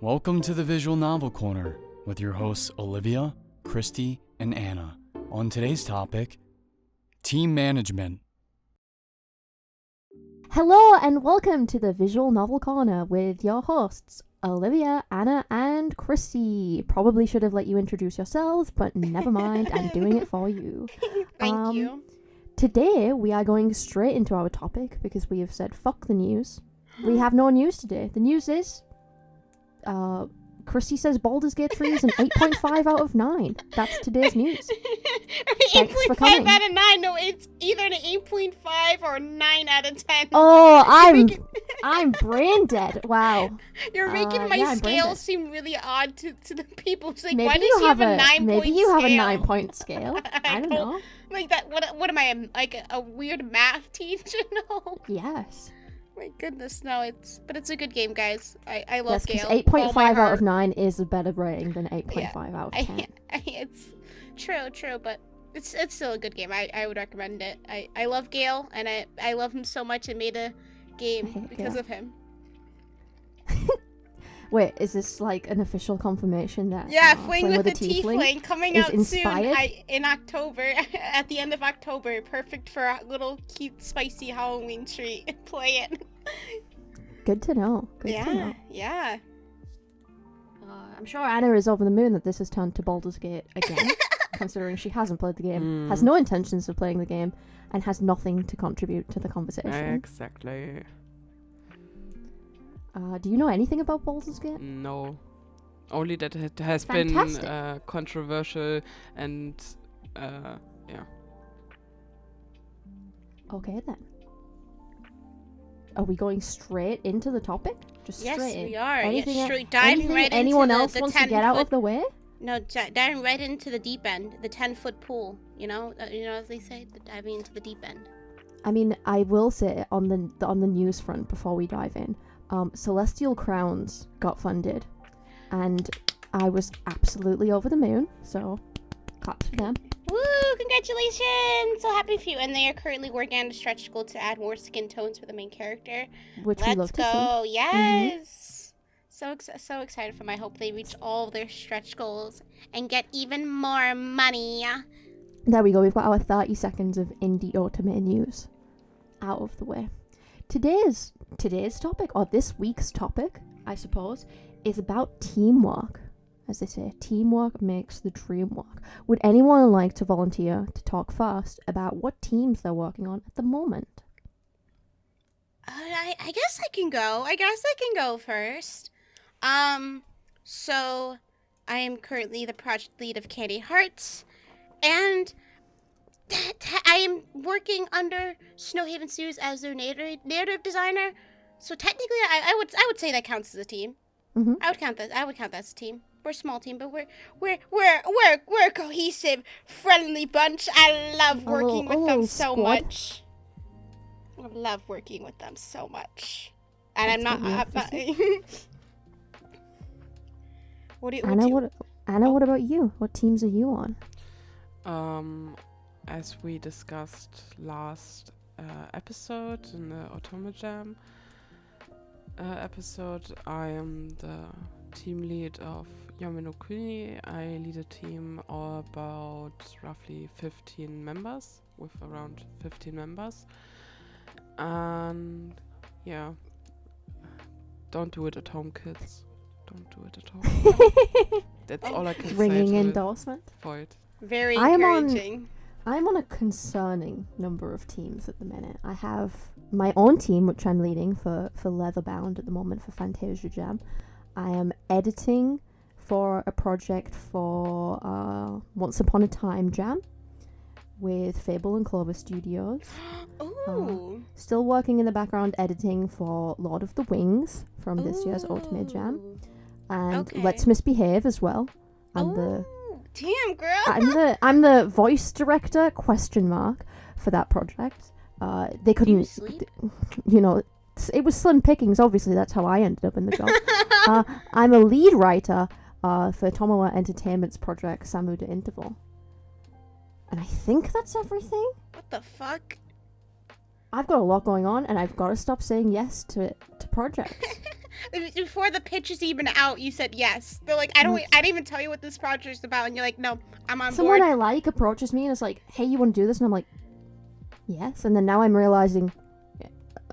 Welcome to the Visual Novel Corner with your hosts Olivia, Kristi, and Anna. On today's topic, team management. Hello and welcome to the Visual Novel Corner with your hosts Olivia, Anna, and Kristi. Probably should have let you introduce yourselves, but never mind, I'm doing it for you. Thank you. Today we are going straight into our topic because we have said fuck the news. We have no news today. The news is Kristi says Baldur's Gate 3 is an 8.5 out of 9. That's today's news. Thanks for coming. 8.5 out of 9. No, it's either an 8.5 or 9 out of 10. Oh, I'm brain dead. Wow. You're making my scale seem really odd to the people. It's like, maybe why does he have a 9-point scale? Maybe you have a 9-point scale. I don't know. Like that. What am I? Like a weird math teacher? No. Yes. My goodness, no, it's a good game, guys. I love Gale. 8.5 out of 9 is a better rating than 8.5 out of 10. It's true, but it's still a good game. I would recommend it. I love Gale, and I love him so much. I made a game because of him. Wait, is this like an official confirmation that Fling with a Tiefling coming out inspired? Soon in October, at the end of October. Perfect for a little cute spicy Halloween treat. Play it. Good to know. Good to know. Yeah. I'm sure Anna is over the moon that this has turned to Baldur's Gate again, considering she hasn't played the game, has no intentions of playing the game, and has nothing to contribute to the conversation. Exactly. Do you know anything about Baldur's Gate? No. Only that it has Fantastic. been controversial and yeah. Okay then. Are we going straight into the topic? Just yes, straight in. We are. Anything, diving right into anyone else wants to get out of the way? No, diving right into the deep end, the 10-foot pool. You know as they say, diving into the deep end. I mean, I will say on the news front before we dive in. Celestial Crowns got funded, and I was absolutely over the moon, so claps for them. Woo! Congratulations! So happy for you. And they are currently working on a stretch goal to add more skin tones for the main character. Which we love to see. Let's go! Yes! So excited for them. I hope they reach all their stretch goals and get even more money. There we go. We've got our 30 seconds of indie otome news out of the way. Today's topic, or this week's topic, I suppose, is about teamwork. As they say, teamwork makes the dream work. Would anyone like to volunteer to talk first about what teams they're working on at the moment? I guess I can go. I can go first. So I am currently the project lead of Candy Hearts, and I am working under Snowhaven Studios as their narrative designer. So technically, I would say that counts as a team. Mm-hmm. I would count that as a team. We're a small team, but we're a cohesive, friendly bunch. I love working with them so much. I love working with them so much. And I'm not. Anna, what about you? What teams are you on? As we discussed last episode in the Otome Jam episode, I am the team lead of Yomi no Kuni. I lead a team of about roughly 15 members, with around 15 members. And yeah, don't do it at home, kids. Don't do it at home. That's all I can say. Ringing endorsement for it. Very encouraging. I'm on a concerning number of teams at the minute. I have my own team, which I'm leading for Leatherbound at the moment for Fantasia Jam. I am editing for a project for Once Upon a Time Jam with Fable and Clover Studios. Ooh. Still working in the background editing for Lord of the Wings from this year's Otome Jam. And Let's Misbehave as well. Damn, girl. I'm the voice director ? For that project. They couldn't. Do you sleep? It was slim pickings. Obviously, that's how I ended up in the job. I'm a lead writer for Tomowa Entertainment's project Samu de Interval. And I think that's everything. What the fuck? I've got a lot going on, and I've got to stop saying yes to projects. Before the pitch is even out, you said yes. They're like, I didn't even tell you what this project is about, and you're like, no, I'm on Someone board. I like approaches me and is like, hey, you want to do this? And I'm like, yes. And then now I'm realizing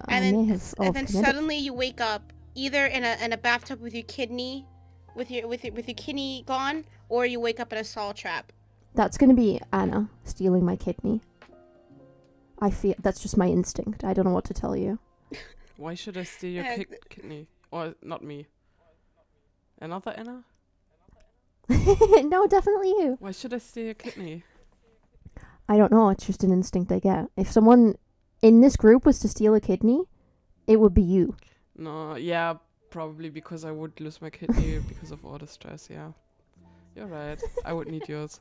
And then committed. suddenly you wake up either in a bathtub with your kidney, with your kidney gone, or you wake up in a saw trap. That's going to be Anna stealing my kidney. I feel that's just my instinct. I don't know what to tell you. Why should I steal your kidney? Or not me? Another Anna? No, definitely you. Why should I steal your kidney? I don't know. It's just an instinct I get. If someone in this group was to steal a kidney, it would be you. No, yeah, probably because I would lose my kidney because of all the stress, yeah. You're right. I would need yours.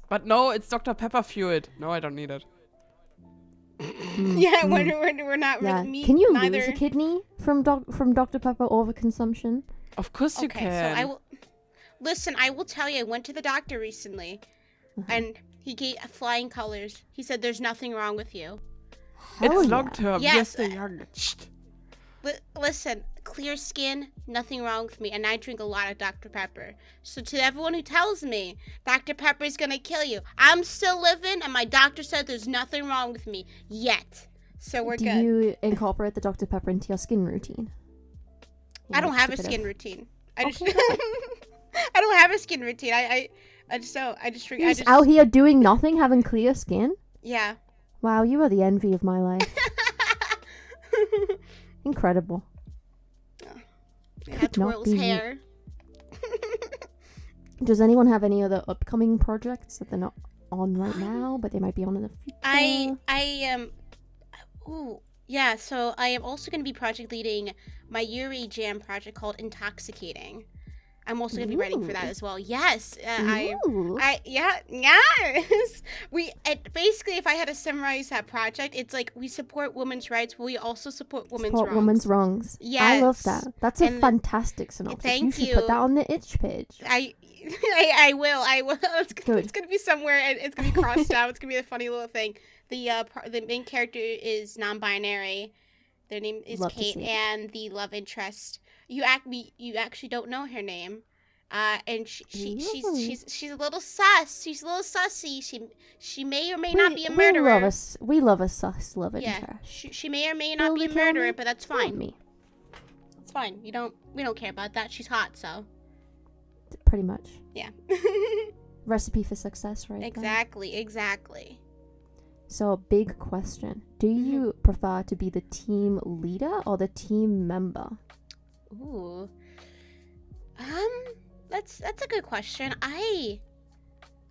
But no, it's Dr. Pepper fueled. No, I don't need it. Yeah, we're not really meat. Can you neither. lose a kidney from Dr. Pepper overconsumption? Of course you can. So I will listen. I will tell you. I went to the doctor recently, and he gave flying colors. He said, "There's nothing wrong with you." Hell It's yeah. long term. Yes. Yes, young. Shh. Listen, clear skin, nothing wrong with me, and I drink a lot of Dr. Pepper. So to everyone who tells me Dr. Pepper is gonna kill you, I'm still living, and my doctor said there's nothing wrong with me yet. So we're Do good. you incorporate the Dr. Pepper into your skin routine? I don't have a skin routine. I just I don't have a skin routine. I just don't. I just drink. You're just out here doing nothing, having clear skin? Yeah. Wow, you are the envy of my life. Incredible. Yeah, Could not twirls be me. hair. Does anyone have any other upcoming projects that they're not on right now, but they might be on in the future? I am. Ooh, yeah. So I am also going to be project leading my Yuri Jam project called Intoxicating. I'm also going to be writing for that as well. Yes, Ooh. yes. Basically, if I had to summarize that project, it's like we support women's rights, but we also support women's wrongs. Yes. I love that. That's a And fantastic synopsis. thank you should put that on the itch page. I will. It's going to be somewhere, and it's going to be crossed out. It's going to be a funny little thing. The main character is non-binary. Their name is Kate, and the love interest. You actually don't know her name, and she's a little sus. She's a little sussy. She may or may not be a murderer. We love a sus love interest. She may or may not be a murderer, but that's fine. It's fine. We don't care about that. She's hot, so. Pretty much. Yeah. Recipe for success, right? Exactly. So, big question. Do you prefer to be the team leader or the team member? Ooh. That's a good question. I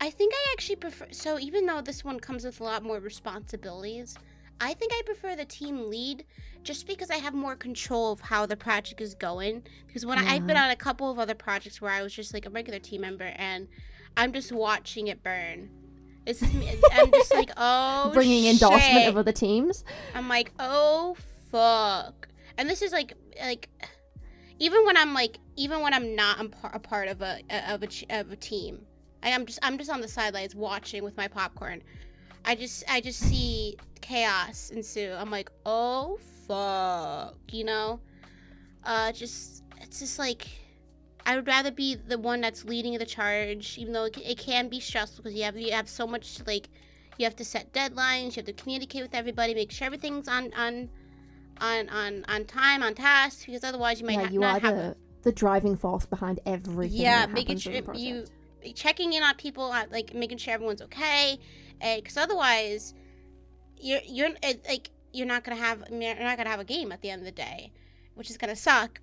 think I actually prefer, so even though this one comes with a lot more responsibilities, I think I prefer the team lead just because I have more control of how the project is going. Because I've been on a couple of other projects where I was just like a regular team member and I'm just watching it burn. I'm just like, oh, bringing endorsement of other teams. I'm like, oh fuck. And this is like even when I'm not a part of a team, I'm just on the sidelines watching with my popcorn. I just see chaos ensue. I'm like, oh fuck, it's just like I would rather be the one that's leading the charge, even though it can be stressful because you have so much, like, you have to set deadlines, you have to communicate with everybody, make sure everything's on time, on task, because otherwise you might not have the driving force behind everything. Yeah, making sure you checking in on people, like making sure everyone's okay, because otherwise you're not gonna have a game at the end of the day, which is gonna suck.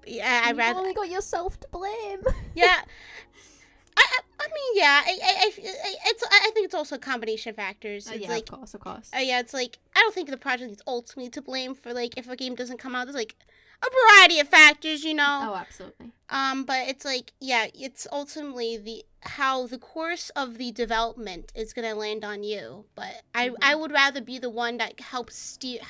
Yeah, You've only got yourself to blame. Yeah, I mean, yeah, I think it's also a combination of factors. It's like, of course. Yeah, it's like I don't think the project is ultimately to blame for like if a game doesn't come out. There's like a variety of factors, Oh, absolutely. But it's like, yeah, it's ultimately how the course of the development is gonna land on you. But I would rather be the one that helps steer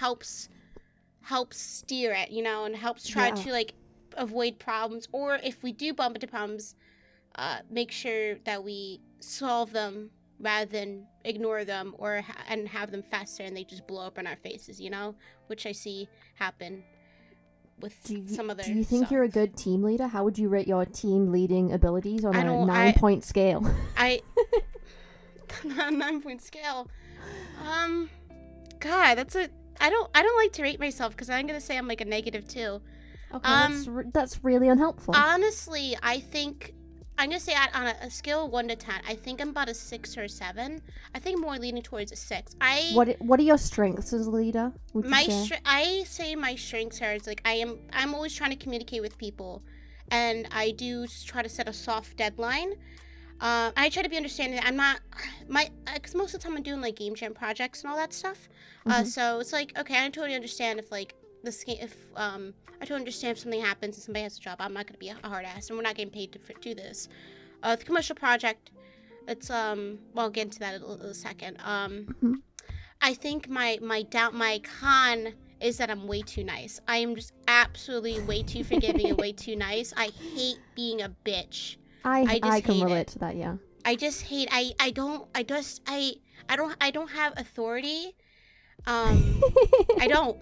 it, and helps try to like avoid problems, or if we do bump into problems, make sure that we solve them rather than ignore them and have them fester and they just blow up in our faces, which I see happen with Do some other. you think stuff. you're a good team leader? How would you rate your team leading abilities on I a don't- 9-point scale? I 9-point scale. God, that's a. I don't like to rate myself because I'm gonna say I'm like a -2. Okay, that's really unhelpful. Honestly, I think I'm gonna say on a scale of 1 to 10. I think I'm about a 6 or a 7. I think more leaning towards a 6. What are your strengths as a leader? Would you My say? I say my strengths are like I'm always trying to communicate with people, and I do try to set a soft deadline. I try to be understanding. I'm not because most of the time I'm doing like game jam projects and all that stuff. So it's like, okay, I totally understand if like I totally understand if something happens and somebody has a job. I'm not gonna be a hard ass, and we're not getting paid to do this. The commercial project, it's well, I'll get into that in a second. I think my con is that I'm way too nice. I am just absolutely way too forgiving and way too nice. I hate being a bitch. I can hate relate it. to that. Yeah. I just hate. I don't have authority. I don't.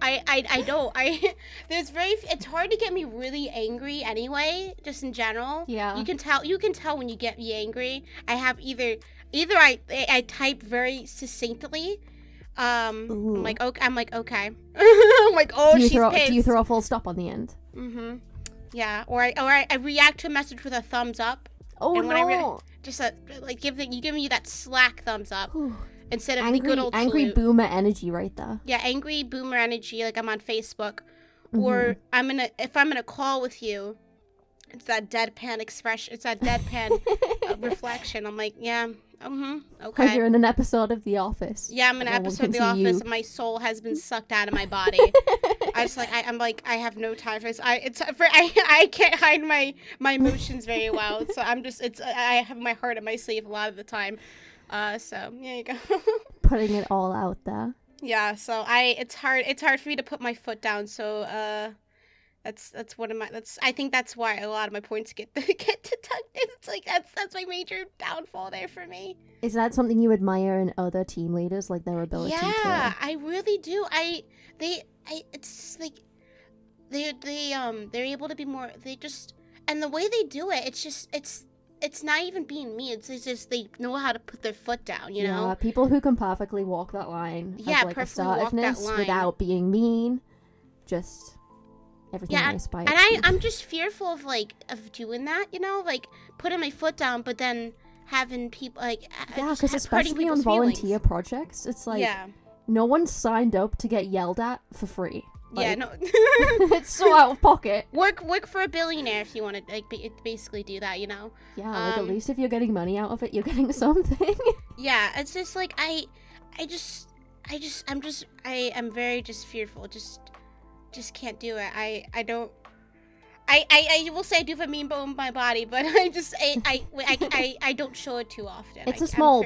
It's hard to get me really angry anyway. Just in general. Yeah. You can tell when you get me angry. I have either I type very succinctly. I'm like okay. I'm like okay. I'm like, oh, she's pissed. Do you throw a full stop on the end? Yeah, or I react to a message with a thumbs up. Oh, and when no. Just give me that slack thumbs up instead of the Angry, good old angry salute. boomer energy right there. Yeah, angry boomer energy, like I'm on Facebook, or if I'm in a call with you, it's that deadpan expression. It's that deadpan reflection. I'm like, yeah, okay. Like you're in an episode of The Office. Yeah, I'm in an No one episode of can The see Office, you. and my soul has been sucked out of my body. I have no time for this. I can't hide my emotions very well, so I have my heart on my sleeve a lot of the time. So there you go. Putting it all out there. Yeah, so it's hard for me to put my foot down. So that's one of my I think that's why a lot of my points get deducted. It's like that's my major downfall there for me. Is that something you admire in other team leaders, like their ability to? Yeah, I really do. It's like they're able to be more. They just, and the way they do it, it's not even being me. It's just they know how to put their foot down. You know. Yeah, people who can perfectly walk that line. Yeah, of, like, perfectly walk that assertiveness line without being mean. Just everything I aspire to. and I'm just fearful of doing that. You know, like putting my foot down, but then having people because especially on people's volunteer feelings. projects, it's like no one's signed up to get yelled at for free. Yeah, Like, no. It's so out of pocket. Work for a billionaire if you want to basically do that, you know. Yeah, like at least if you're getting money out of it, you're getting something. Yeah, it's just like I am very just fearful. Just can't do it. I don't. I will say I do have a mean bone in my body, but I don't show it too often. It's a small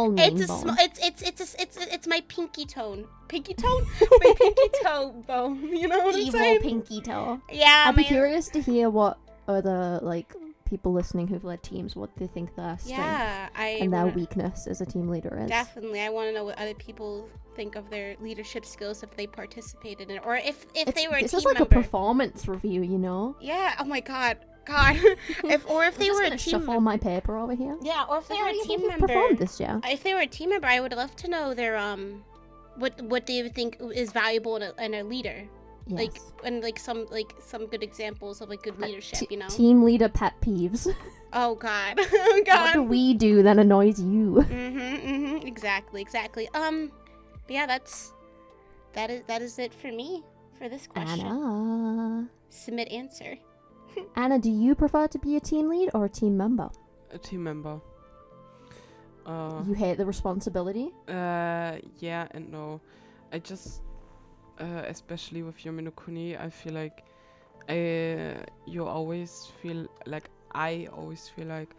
mean bone. It's my pinky toe. Pinky toe? My pinky toe bone. You know what I'm saying? Evil pinky toe. Yeah. I'd be curious to hear what other people listening who've led teams, what they think their strength and their weakness as a team leader is. Definitely, I want to know what other people think of their leadership skills if they participated in it, or if they were a team member. This is like a performance review, you know? Yeah. Oh my God. If they were a team shuffle my paper over here. Yeah, or if they were a team you've member. Performed this year? If they were a team member, I would love to know their what they would think is valuable in a leader. Yes. Some good examples of good leadership, you know. Team leader pet peeves. Oh God. Oh God. What do we do that annoys you? Exactly. But yeah, that is it for me for this question. Anna. Submit answer. Anna, do you prefer to be a team lead or a team member? A team member. You hate the responsibility? Yeah and no. I just, especially with Yomi no Kuni, I feel like I always feel like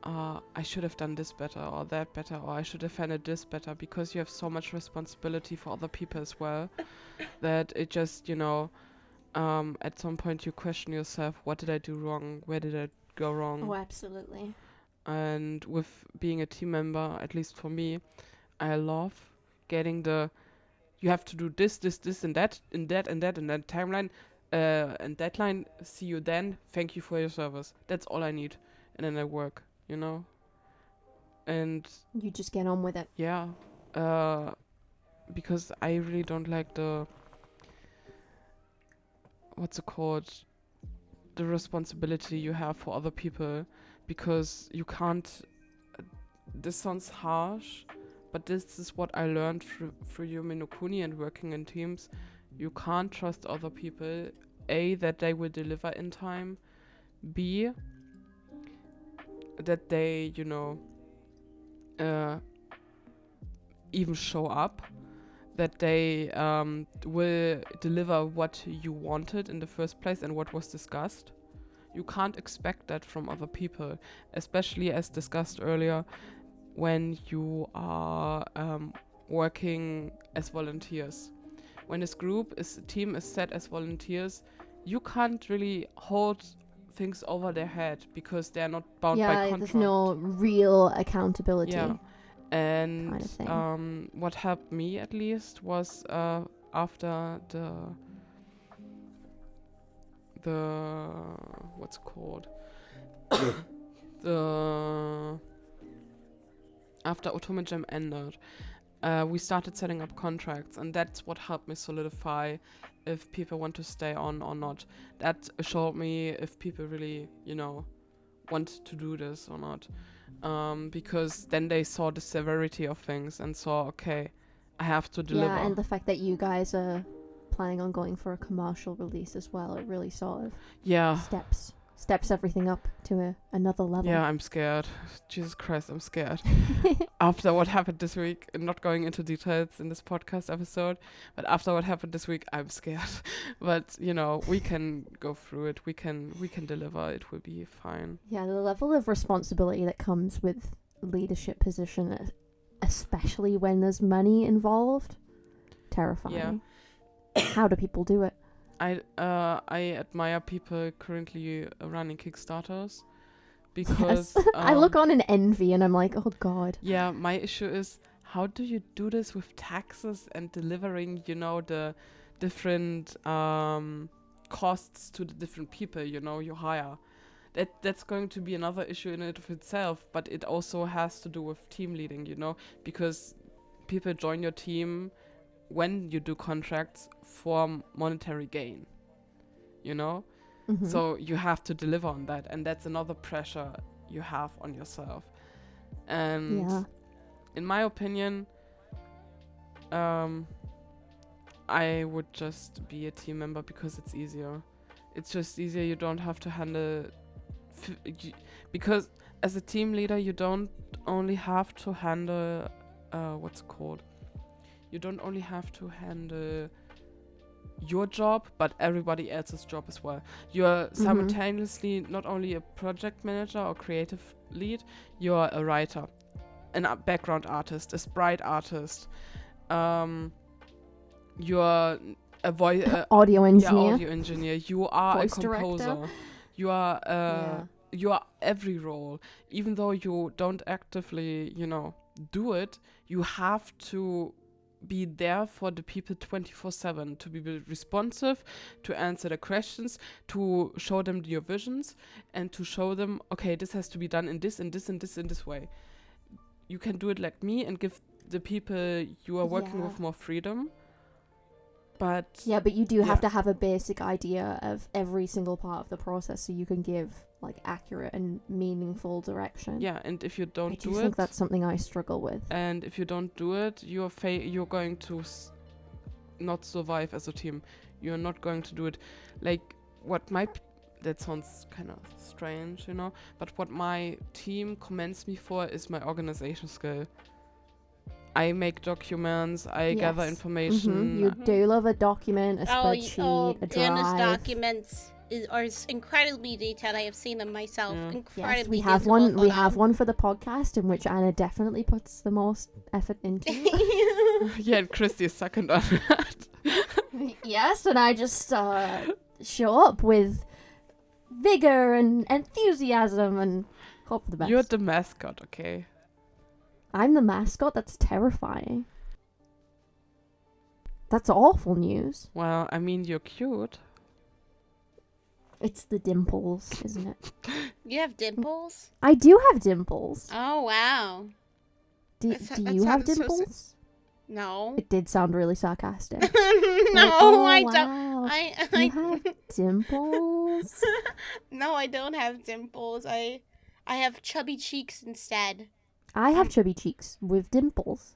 I should have done this better or that better, or I should have handled this better, because you have so much responsibility for other people as well that it just, at some point you question yourself, what did I do wrong? Where did I go wrong? Oh, absolutely. And with being a team member, at least for me, I love getting you have to do this, and that, in that timeline. and deadline. See you then. Thank you for your service. That's all I need. And then I work, you know? And You just get on with it. yeah, because I really don't like what's it called? The responsibility you have for other people, because you can't, this sounds harsh, but this is what I learned through Yume no Kuni and working in teams. You can't trust other people. A, that they will deliver in time. B, that they, you know, even show up. That they will deliver what you wanted in the first place and what was discussed. You can't expect that from other people, especially as discussed earlier, when you are working as volunteers. When this team is set as volunteers, you can't really hold things over their head because they're not bound by contract. There's no real accountability. Yeah. And kind of thing. What helped me at least was after the what's it called after Otome Jam ended, we started setting up contracts, and that's what helped me solidify if people want to stay on or not. That showed me if people really, you know, want to do this or not. Because then they saw the severity of things and saw, okay, I have to deliver. Yeah, and the fact that you guys are planning on going for a commercial release as well, it really sort of steps everything up to another level. Yeah, I'm scared. Jesus Christ, I'm scared. After what happened this week, and not going into details in this podcast episode, but after what happened this week, I'm scared. But, you know, we can go through it. We can deliver. It will be fine. Yeah, the level of responsibility that comes with leadership position, especially when there's money involved, terrifying. Yeah. How do people do it? I admire people currently running Kickstarters because Yes. I look on in envy and I'm like, oh god. Yeah, my issue is, how do you do this with taxes and delivering, you know, the different costs to the different people, you know, you hire? That's going to be another issue in and of itself, but it also has to do with team leading, you know, because people join your team when you do contracts for monetary gain, you know? Mm-hmm. So you have to deliver on that, and that's another pressure you have on yourself. And yeah. in my opinion, I would just be a team member because it's easier. It's just easier. You don't have to handle because as a team leader, you don't only have to handle what's it called? You don't only have to handle your job, but everybody else's job as well. You're simultaneously not only a project manager or creative lead, you're a writer, a background artist, a sprite artist. You're a voice audio engineer. Yeah, audio engineer. You are voice a composer. director. You are you are every role. Even though you don't actively, you know, do it, you have to be there for the people 24/7, to be responsive, to answer the questions, to show them your visions, and to show them, okay, this has to be done in this and this and this and this way. You can do it like me and give the people you are working with more freedom. But you do have to have a basic idea of every single part of the process so you can give like accurate and meaningful direction. Yeah, and if you don't do it, I think that's something I struggle with. And if you don't do it, you're going to not survive as a team. You're not going to do it. Like that sounds kind of strange, you know. But what my team commends me for is my organization skill. I make documents, I gather information. You do love a document, a spreadsheet, a drive. Anna's documents are incredibly detailed. I have seen them myself. Yeah. Incredibly yes, we have one. We have one for the podcast in which Anna definitely puts the most effort into. Yeah, and Kristi is second on that. Yes, and I just show up with vigor and enthusiasm and hope for the best. You're the mascot, okay? I'm the mascot? That's terrifying. That's awful news. Well, I mean, you're cute. It's the dimples, isn't it? You have dimples? I do have dimples. Oh, wow. Do That you have sounds so dimples? No. It did sound really sarcastic. No, Like, oh, I wow. don't. You have dimples? No, I don't have dimples. I have chubby cheeks instead. I have chubby cheeks with dimples.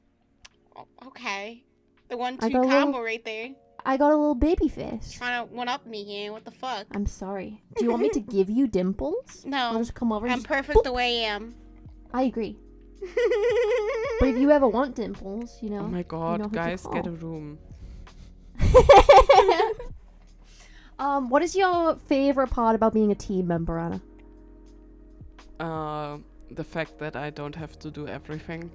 Oh, okay. The 1-2 I got a combo little- right there. I got a little baby face. Trying to one-up me here. What the fuck? I'm sorry. Do you want me to give you dimples? I'll No. just come over and I'm just... perfect the way I am. I agree. But if you ever want dimples, you know. Oh my god, who to guys, get call. a room. What is your favorite part about being a team member, Anna? The fact that I don't have to do everything.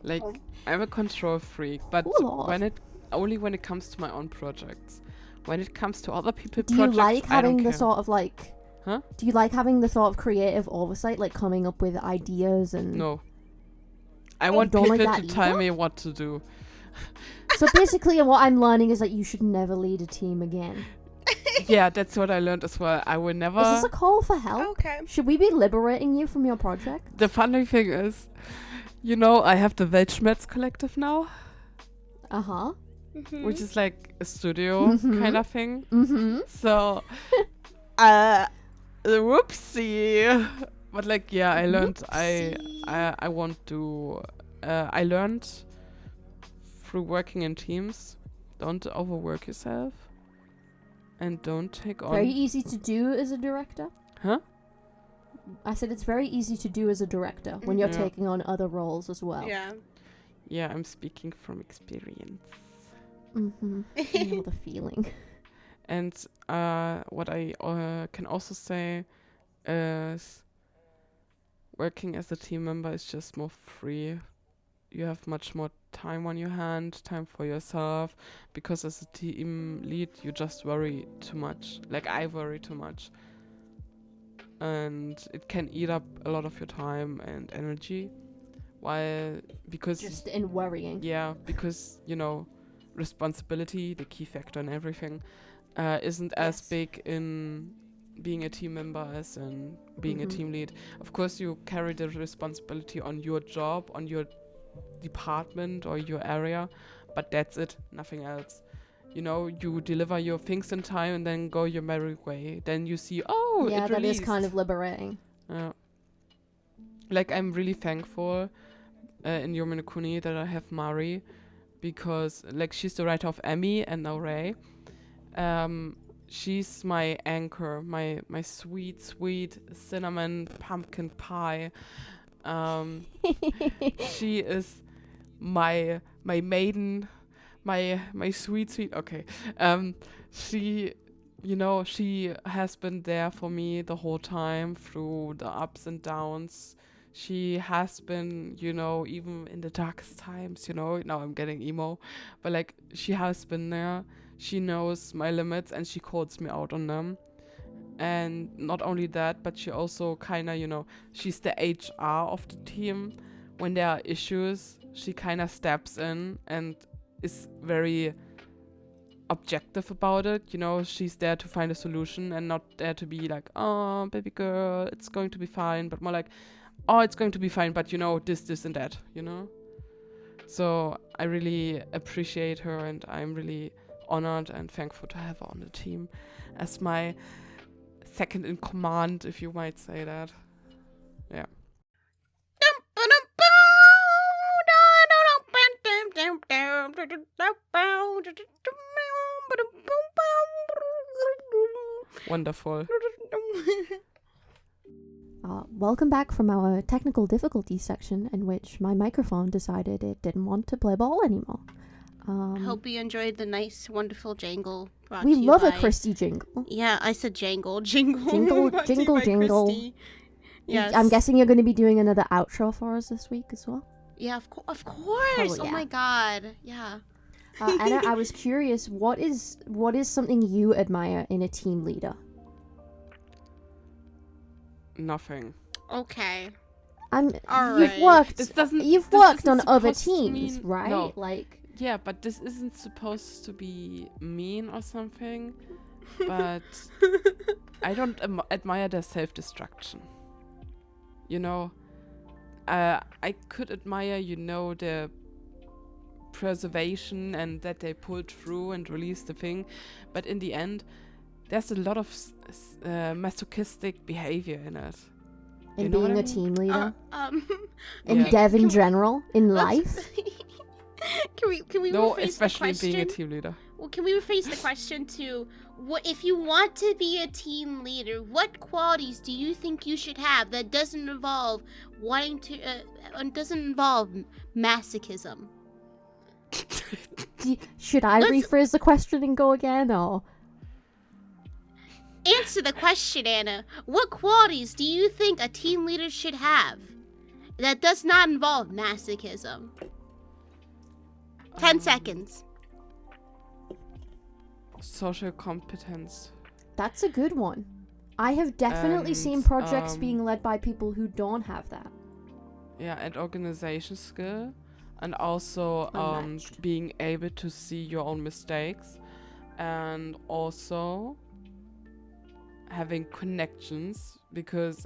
Like, I'm a control freak, but Oh, Lord. when it comes to my own projects. When it comes to other people's Do you projects, like I don't having the care. sort of like... Huh? Do you like having the sort of creative oversight, like coming up with ideas and... No. I want don't people like to that tell either? me what to do. So basically what I'm learning is that you should never lead a team again. Yeah, that's what I learned as well. I will never... Is this a call for help? Okay. Should we be liberating you from your project? The funny thing is, you know, I have the Weltschmerz Collective now, Uh-huh. which is like a studio Mhm. kind of thing. Mm-hmm. So, whoopsie. But like, yeah, I learned I want to. I learned through working in teams. Don't overwork yourself, and don't take on. Very easy to do as a director. Huh? I said it's very easy to do as a director when you're Yeah. taking on other roles as well. Yeah. Yeah, I'm speaking from experience. Mm-hmm. I know the feeling. And what I can also say is working as a team member is just more free. You have much more time on your hand, time for yourself, because as a team lead, you just worry too much. Like, I worry too much. And it can eat up a lot of your time and energy. Because Just in worrying. yeah, because, you know, responsibility, the key factor in everything, isn't as Yes. big in being a team member as in being a Mhm. team lead. Of course, you carry the responsibility on your job, on your department or your area, but that's it, nothing else. You know, you deliver your things in time and then go your merry way. Then you see, oh, Yeah, it that is released. kind of liberating. Yeah. Like, I'm really thankful in Yominokuni that I have Mari, because like she's the writer of Emmy and now Ray. She's my anchor, my sweet cinnamon pumpkin pie. She is my maiden, my sweet. Okay. She, you know, she has been there for me the whole time through the ups and downs. She has been, you know, even in the darkest times, you know, now I'm getting emo, but like, she has been there. She knows my limits and she calls me out on them. And not only that, but she also kind of, you know, she's the HR of the team. When there are issues, she kind of steps in and is very objective about it. You know, she's there to find a solution and not there to be like, oh, baby girl, it's going to be fine, but more like, oh, it's going to be fine, but you know, this and that, you know? So I really appreciate her and I'm really honored and thankful to have her on the team as my second in command, if you might say that. Yeah. Wonderful. Welcome back from our technical difficulties section in which my microphone decided it didn't want to play ball anymore. Hope you enjoyed the nice, wonderful jangle. Brought We to you love a by- Kristi jingle. Yeah, I said jangle. Jingle. Jingle, Brought to you jingle, by jingle. Kristi. Yes. I'm guessing you're going to be doing another outro for us this week as well. Yeah, of course. Oh, Oh yeah. my god. Yeah. Anna, I was curious, what is something you admire in a team leader? Nothing. Okay. You've Alright. worked. This doesn't. You've this worked isn't on other supposed to teams, mean- right? No. Like, Yeah, but this isn't supposed to be mean or something. but I don't admire their self-destruction. You know, I could admire, their preservation and that they pulled through and released the thing, but in the end, there's a lot of masochistic behavior in it. In You know what being I a mean? team leader, in Yeah. dev in Can- general, in Let's- life. Can we No, rephrase especially the being a question? team leader. Well, can we rephrase the question to what if you want to be a team leader? What qualities do you think you should have that doesn't involve doesn't involve masochism? Should I Let's- rephrase the question and go again, or? Answer the question, Anna. What qualities do you think a team leader should have that does not involve masochism? 10 seconds. Social competence. That's a good one. I have definitely seen And, projects being led by people who don't have that. Yeah, and organization skill, and also Unmatched. being able to see your own mistakes, and also having connections, because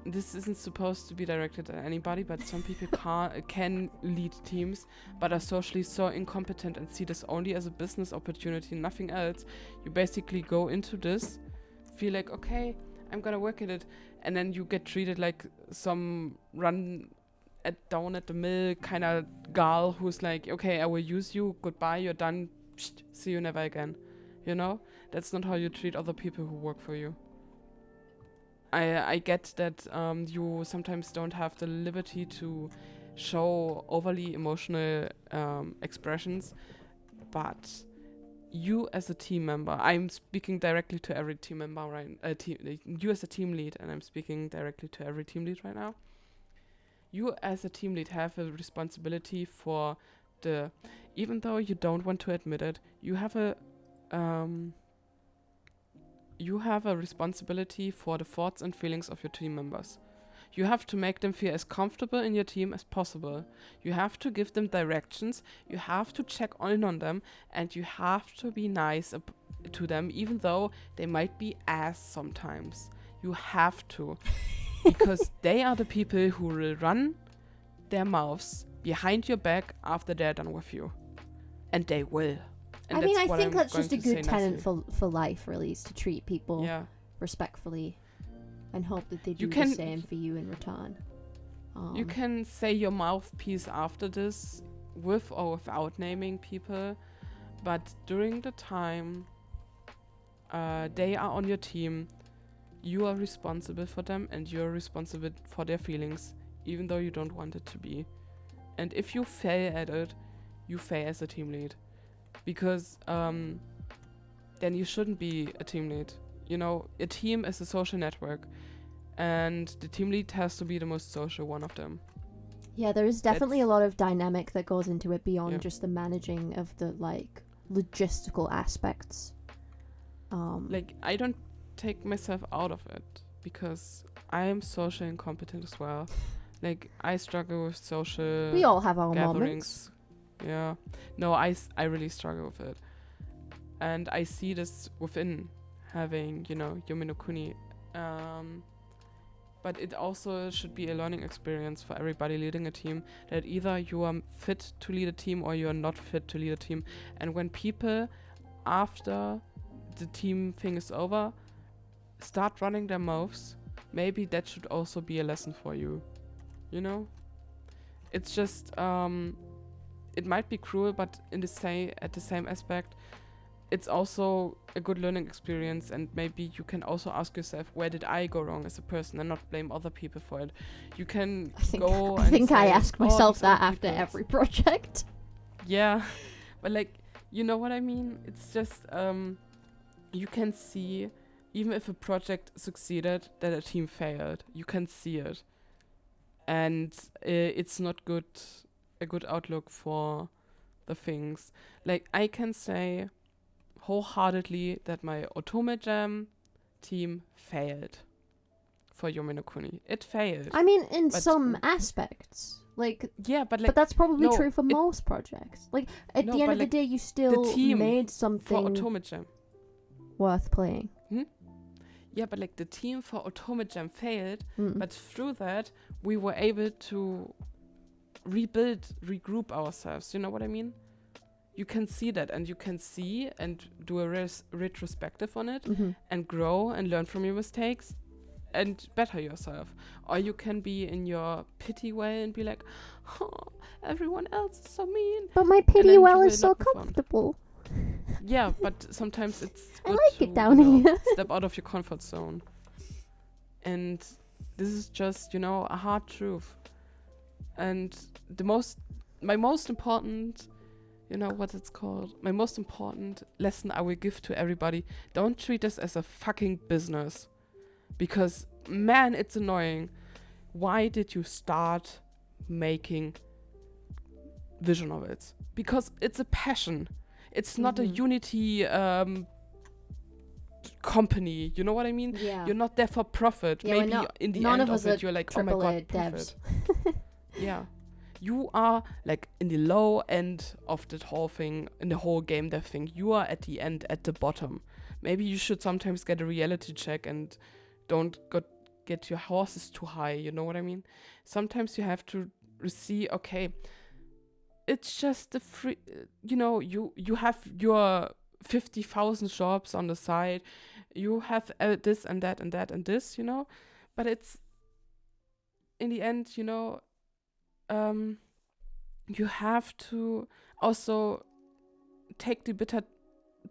this isn't supposed to be directed at anybody, but some people can lead teams, but are socially so incompetent and see this only as a business opportunity, nothing else. You basically go into this, feel like, okay, I'm gonna work at it, and then you get treated like some down at the mill kind of gal who's like, okay, I will use you, goodbye, you're done, psst, see you never again. You know? That's not how you treat other people who work for you. I get that you sometimes don't have the liberty to show overly emotional expressions, but you as a team member, I'm speaking directly to every team member you as a team lead, and I'm speaking directly to every team lead right now. You as a team lead have a responsibility for even though you don't want to admit it, you have a responsibility for the thoughts and feelings of your team members. You have to make them feel as comfortable in your team as possible. You have to give them directions, you have to check in on them, and you have to be nice to them, even though they might be ass sometimes. You have to. Because they are the people who will run their mouths behind your back after they're done with you. And they will. And I mean, I what think I'm that's going just a to say good tenet nicely. for life, really, is to treat people Yeah. respectfully and hope that they do You the can- same for you in return. You can say your mouthpiece after this, with or without naming people, but during the time they are on your team, you are responsible for them and you're responsible for their feelings, even though you don't want it to be. And if you fail at it, you fail as a team lead. Because then you shouldn't be a team lead. You know, a team is a social network, and the team lead has to be the most social one of them. Yeah, there is definitely a That's- lot of dynamic that goes into it beyond Yeah. just the managing of the logistical aspects. Like, I don't take myself out of it because I am social incompetent as well. Like, I struggle with social we all have our moments. gatherings. Yeah. No, I really struggle with it. And I see this within having, Yumi no Kuni. But it also should be a learning experience for everybody leading a team, that either you are fit to lead a team or you are not fit to lead a team. And when people, after the team thing is over, start running their mouths, maybe that should also be a lesson for you. You know? It's just, it might be cruel, but at the same aspect, it's also a good learning experience, and maybe you can also ask yourself, where did I go wrong as a person, and not blame other people for it. You can I think go I and think I say, ask "Oh, myself these that other after people." every project. Yeah, but you know what I mean? It's just, you can see, even if a project succeeded, that a team failed. You can see it. And it's not a good outlook for the things. Like, I can say wholeheartedly that my Otome Jam team failed for Yumi no Kuni. It failed. I mean, in But- some aspects. Yeah, but But that's probably no, true for it- most projects. Like, at No, the end but, of the like, day, you still team made for something. Otome Jam. worth playing. Yeah, but like the team for Ultimate Jam failed, Mm. but through that we were able to regroup ourselves. You know what I mean? You can see that, and you can see and do a retrospective on it, Mm-hmm. and grow and learn from your mistakes and better yourself. Or you can be in your pity way and be like, oh, everyone else is so mean. But my then pity you well will is so not move on. comfortable. Yeah, but sometimes it's I good like to it down here. step out of your comfort zone. And this is just, a hard truth. And my most important, what it's called? My most important lesson I will give to everybody: don't treat this as a fucking business. Because, man, it's annoying. Why did you start making vision novels? Because it's a passion. It's not a Unity company. You know what I mean? Yeah. You're not there for profit. Yeah, we're Maybe not- in the none end of us of it, are you're like, oh my god, AAA devs. profit. Yeah. You are like in the low end of the whole thing, in the whole game dev thing. You are at the end, at the bottom. Maybe you should sometimes get a reality check and don't get your horses too high. You know what I mean? Sometimes you have to see, okay, it's just a free, you have your 50,000 jobs on the side. You have this and that and that and this, but it's in the end, you have to also take the bitter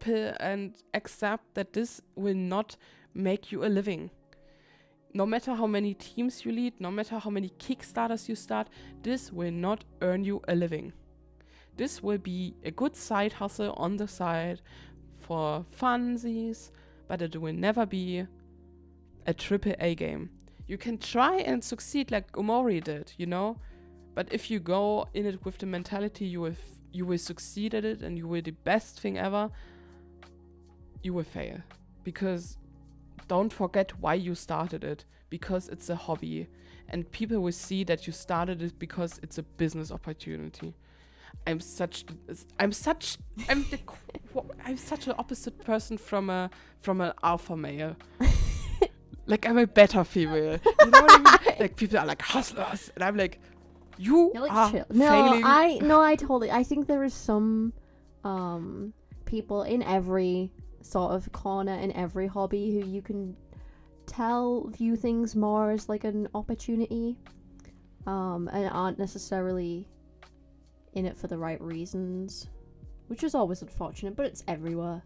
pill and accept that this will not make you a living. No matter how many teams you lead, no matter how many Kickstarters you start, this will not earn you a living. This will be a good side hustle on the side for funsies, but it will never be a AAA game. You can try and succeed like Omori did, but if you go in it with the mentality you will succeed at it and you will the best thing ever, you will fail. Because don't forget why you started it, because it's a hobby, and people will see that you started it because it's a business opportunity. I'm such an opposite person from an alpha male. Like, I'm a beta female. You know what I mean? Like, people are like hustlers, and I'm like, you You're like are chill. failing. I think there is some people in every sort of corner in every hobby who you can view things more as like an opportunity, and aren't necessarily in it for the right reasons, which is always unfortunate, but it's everywhere.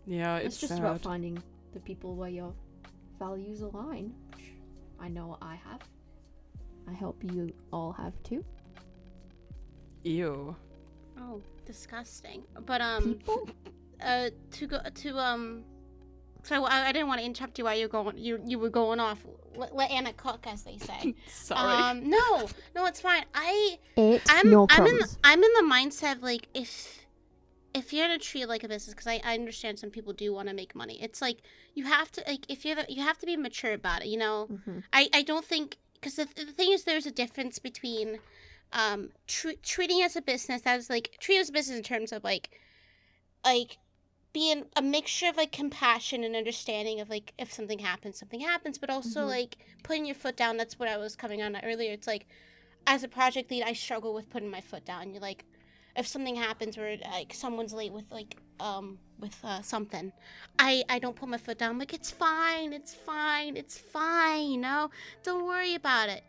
Yeah, It's just sad. about finding the people where your values align, which I know I have. I hope you all have too. Ew. Oh, disgusting. But People? So I didn't want to interrupt you while you were going off. Let Anna cook, as they say. Sorry. No, it's fine. I'm I'm in the mindset of like if you're gonna treat it like a business, because I understand some people do want to make money. It's like you have to you have to be mature about it. Mm-hmm. I don't think, because the thing is, there's a difference between treating as a business in terms of like being a mixture of like compassion and understanding of like if something happens, but also like putting your foot down. That's what I was coming on earlier. It's like, as a project lead, I struggle with putting my foot down. You're like, if something happens where like someone's late with like something, I don't put my foot down. I'm like, it's fine, don't worry about it.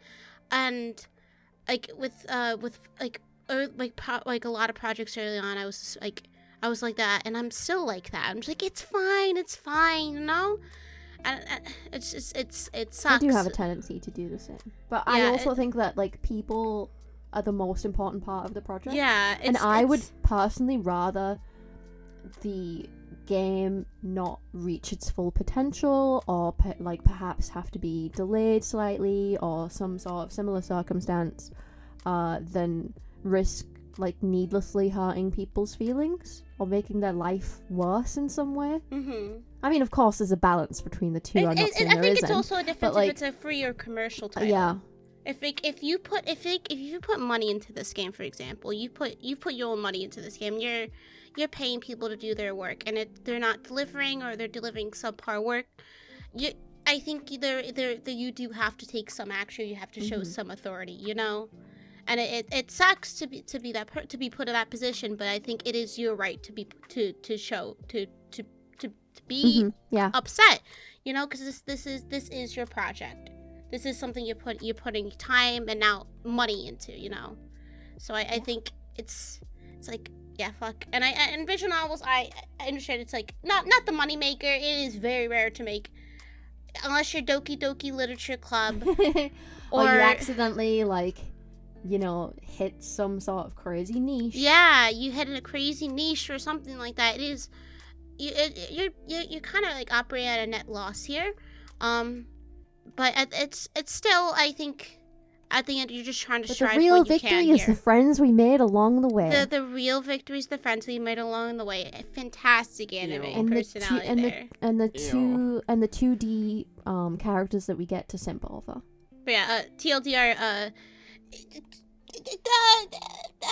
And like with a lot of projects early on, I was like that, and I'm still like that. I'm just like, it's fine, And it sucks. I do have a tendency to do the same, but I Yeah, also think that like people are the most important part of the project. Yeah, and I would personally rather the game not reach its full potential, or perhaps have to be delayed slightly, or some sort of similar circumstance, than risk like needlessly hurting people's feelings or making their life worse in some way. Mm-hmm. I mean, of course, there's a balance between the two. I'm not saying I there think isn't, it's also a difference like, if it's a free or commercial title. yeah. If you put money into this game, for example, you put your own money into this game, you're paying people to do their work, and they're not delivering, or they're delivering subpar work. I think you do have to take some action. You have to show some authority, you know. And it sucks to be put in that position, but I think it is your right to be upset, you know, because this is your project. This is something you're putting time and now money into, you know. So I think it's like, yeah, fuck. And in visual novels, I understand it's like not the money maker. It is very rare to make, unless you're Doki Doki Literature Club, or you accidentally like, you know, hit some sort of crazy niche. Yeah, you hit in a crazy niche or something like that. It is, you're kind of like operating at a net loss here, but it's still, I think, at the end you're just trying to strive for what you can. The real victory is the friends we made along the way. The real victory is the friends we made along the way. A fantastic anime personality there. And the 2D characters that we get to simp over. But yeah, TLDR,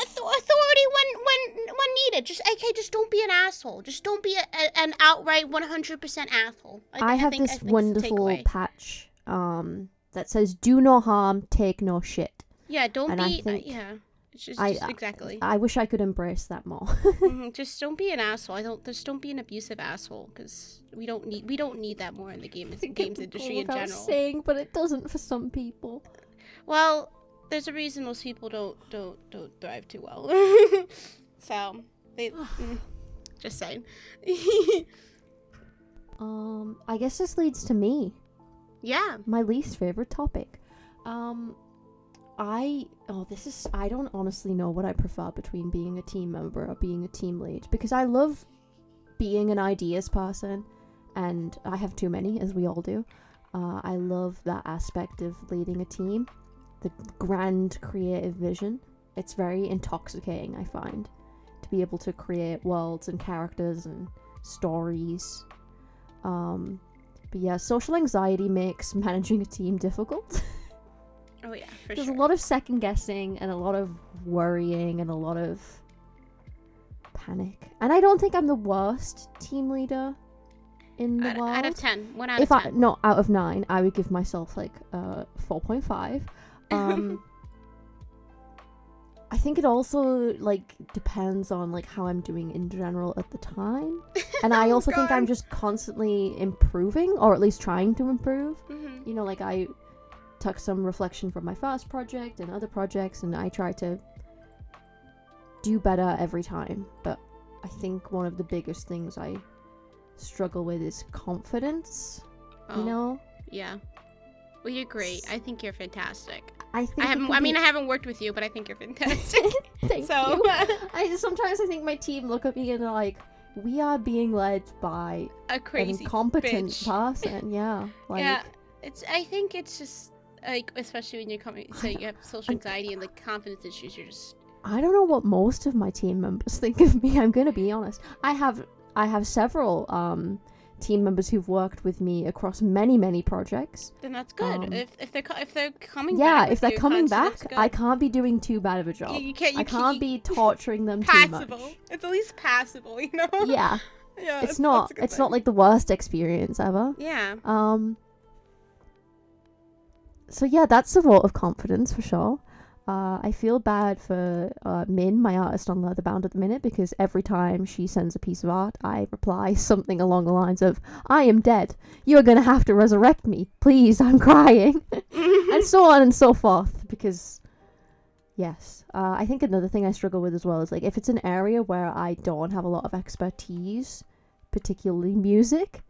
authority when needed. Just don't be an asshole. Just don't be an outright 100% asshole. I have this wonderful patch that says "Do no harm, take no shit." Yeah, don't and be. I it's just exactly. I wish I could embrace that more. Just don't be an asshole. Just don't be an abusive asshole, because we don't need that more in the games industry in general. Saying, but it doesn't for some people. Well, there's a reason most people don't thrive too well. So they just saying. I guess this leads to me. Yeah. My least favorite topic. I don't honestly know what I prefer between being a team member or being a team lead, because I love being an ideas person, and I have too many, as we all do. I love that aspect of leading a team, the grand creative vision. It's very intoxicating, I find, to be able to create worlds and characters and stories. But yeah, social anxiety makes managing a team difficult. Oh yeah, for There's sure. a lot of second guessing and a lot of worrying and a lot of panic. And I don't think I'm the worst team leader in the world. Out of 10. 1 out of 10. Out of 9, I would give myself like 4.5. I think it also like depends on like how I'm doing in general at the time, and I also think I'm just constantly improving, or at least trying to improve. You know, like I took some reflection from my first project and other projects, and I try to do better every time. But I think one of the biggest things I struggle with is confidence. You know? Yeah. Well, you're great. I think you're fantastic. I haven't worked with you, but I think you're fantastic. Thank you. Sometimes I think my team look at me and they're like, we are being led by a crazy, an incompetent bitch. person. Yeah. Like, yeah. I think it's just like, especially when you're coming, so you have social anxiety and like confidence issues. You're just. I don't know what most of my team members think of me. I'm gonna be honest. I have several team members who've worked with me across many projects. Then that's good. If they're coming back. Yeah, if they're coming back, I can't be doing too bad of a job. You I can't be torturing them passable. Too much. It's at least passable, you know. Yeah. Yeah. It's not like the worst experience ever. Yeah. So yeah, that's a vote of confidence for sure. I feel bad for Min, my artist on Leatherbound at the minute, because every time she sends a piece of art, I reply something along the lines of, I am dead. You are going to have to resurrect me. Please, I'm crying. And so on and so forth, because, yes. I think another thing I struggle with as well is, like, if it's an area where I don't have a lot of expertise, particularly music,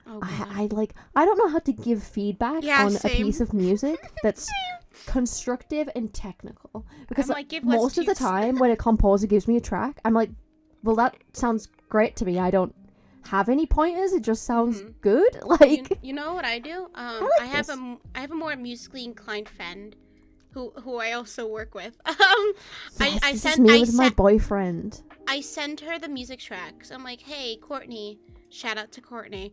I don't know how to give feedback on a piece of music that's constructive and technical, because most of the time when a composer gives me a track, I'm like, well, that sounds great to me. I don't have any pointers. It just sounds good. Like, you know what I do? I have a more musically inclined friend who I also work with. This is me with my boyfriend. I send her the music tracks. I'm like, hey, Courtney, Shout out to Courtney.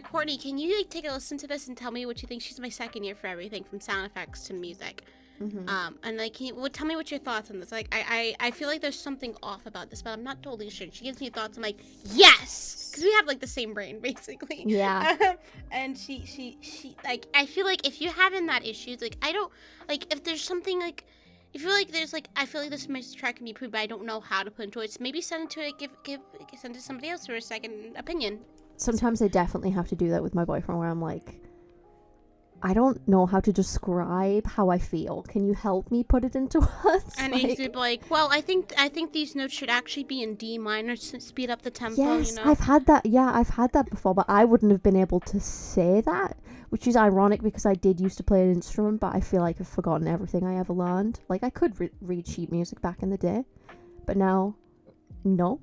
Courtney, can you like, take a listen to this and tell me what you think? She's my second year for everything from sound effects to music. And like, tell me what your thoughts on this? Like, I feel like there's something off about this, but I'm not totally sure. She gives me thoughts. I'm like, yes, because we have like the same brain basically. Yeah. And she like, I feel like if you're having that issue, it's like I don't like if there's something like. I feel like there's like I feel like this track can be improved, but I don't know how to put into it. So maybe send it to it, send it to somebody else for a second opinion. Sometimes I definitely have to do that with my boyfriend, where I'm like, I don't know how to describe how I feel. Can you help me put it into words? And he's like, well, I think these notes should actually be in D minor to speed up the tempo. Yes, you know? I've had that. Yeah, I've had that before, but I wouldn't have been able to say that, which is ironic because I did used to play an instrument, but I feel like I've forgotten everything I ever learned. Like I could read sheet music back in the day, but now, no.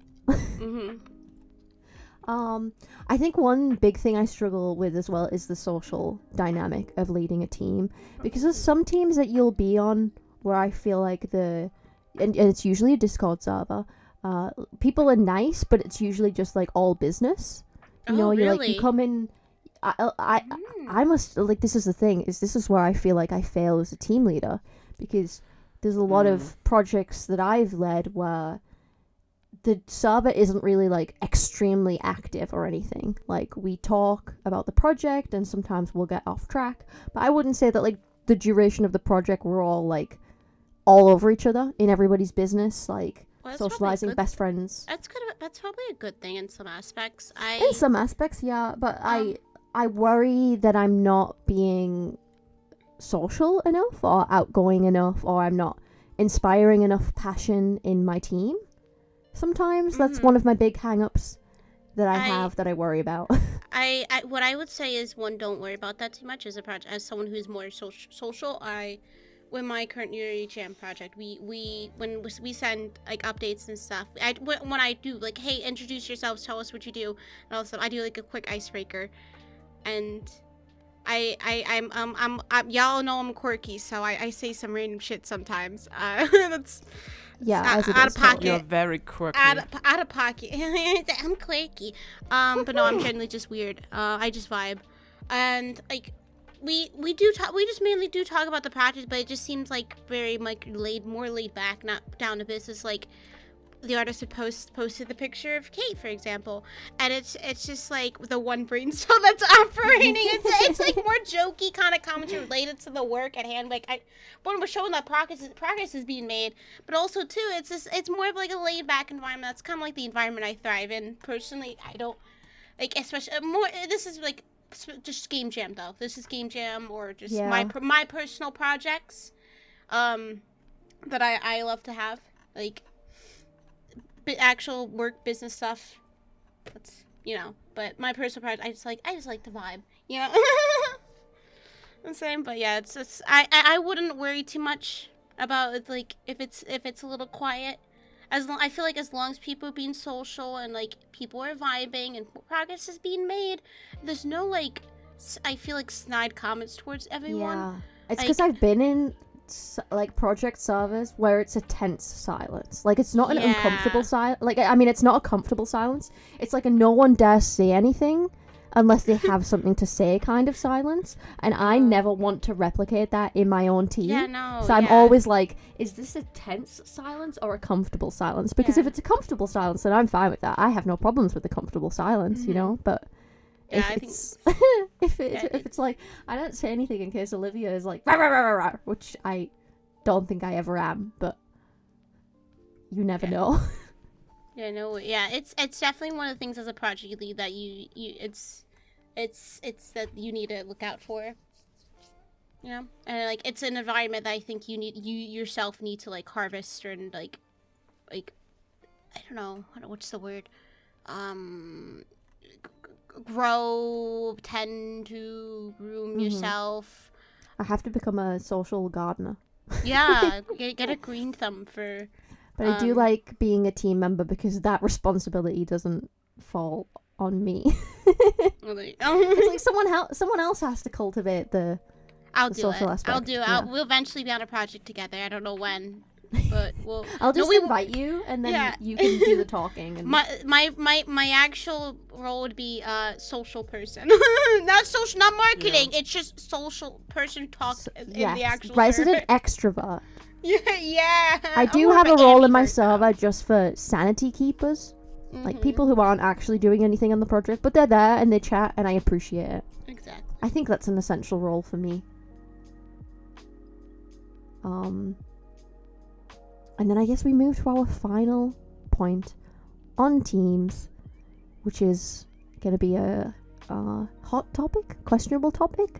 I think one big thing I struggle with as well is the social dynamic of leading a team, because there's some teams that you'll be on where I feel like and it's usually a Discord server. People are nice, but it's usually just like all business. You know, really? you like you come in. I must like this is the thing is this is where I feel like I fail as a team leader, because there's a lot of projects that I've led where the server isn't really like extremely active or anything. Like we talk about the project and sometimes we'll get off track, but I wouldn't say that like the duration of the project we're all like all over each other in everybody's business, like socializing, best friends. That's probably a good thing in some aspects. In some aspects, yeah, but I worry that I'm not being social enough or outgoing enough, or I'm not inspiring enough passion in my team. Sometimes that's one of my big hang-ups that I have that I worry about. What I would say is, one, don't worry about that too much as as someone who's more social. With my current Yuri Jam project, when we send like updates and stuff, when I do like, hey, introduce yourselves, tell us what you do, and all stuff, I do like a quick icebreaker, and I'm y'all know I'm quirky, so I say some random shit sometimes. That's out of pocket. You're very quirky. Out of pocket. I'm quirky. But no, I'm generally just weird. I just vibe, and like we just mainly do talk about the project, but it just seems like very like more laid back, not down to business. Like the artist had posted the picture of Kate, for example, and it's just like the one brain cell that's operating. It's like more jokey kind of commentary related to the work at hand. Like when we're showing that progress is being made, but also too, it's more of like a laid back environment. That's kind of like the environment I thrive in personally. I don't like, especially more. This is like just game jam though. This is game jam or just my personal projects, that I love to have, like actual work business stuff. That's, you know, but my personal project, I just like to vibe, you know. I'm saying, but yeah, it's just I wouldn't worry too much about it, like if it's a little quiet. I feel like as long as people are being social and like people are vibing and progress is being made, there's no like I feel like snide comments towards everyone. Yeah, it's because I've been in like project servers where it's a tense silence. Like it's not an uncomfortable silence. Like I mean, it's not a comfortable silence. It's like a no one dares say anything unless they have something to say kind of silence, and I never want to replicate that in my own team. Yeah, no. So I'm always like, is this a tense silence or a comfortable silence? Because if it's a comfortable silence, then I'm fine with that. I have no problems with the comfortable silence, you know. But if it's like I don't say anything in case Olivia is like rah, rah, rah, rah, rah, which I don't think I ever am, but you never know. Yeah, no, yeah, it's definitely one of the things as a project lead that it's that you need to look out for, you know, and like it's an environment that I think you yourself need to like harvest and like I don't know what's the word, grow, tend to groom yourself. I have to become a social gardener. Yeah, get a green thumb for. But I do like being a team member because that responsibility doesn't fall on me. It's like someone else has to cultivate the social aspect. I'll do it. We'll eventually be on a project together. I don't know when. But well, I'll just we- invite you, and then Yeah. you can do the talking. And my actual role would be social person, not marketing. It's just social person talk in the actual resident server. extrovert. Yeah. I do have a role in my server just for sanity keepers, like people who aren't actually doing anything on the project, but they're there and they chat, and I appreciate it. Exactly. I think that's an essential role for me. And then I guess we move to our final point on teams, which is going to be a hot topic, questionable topic.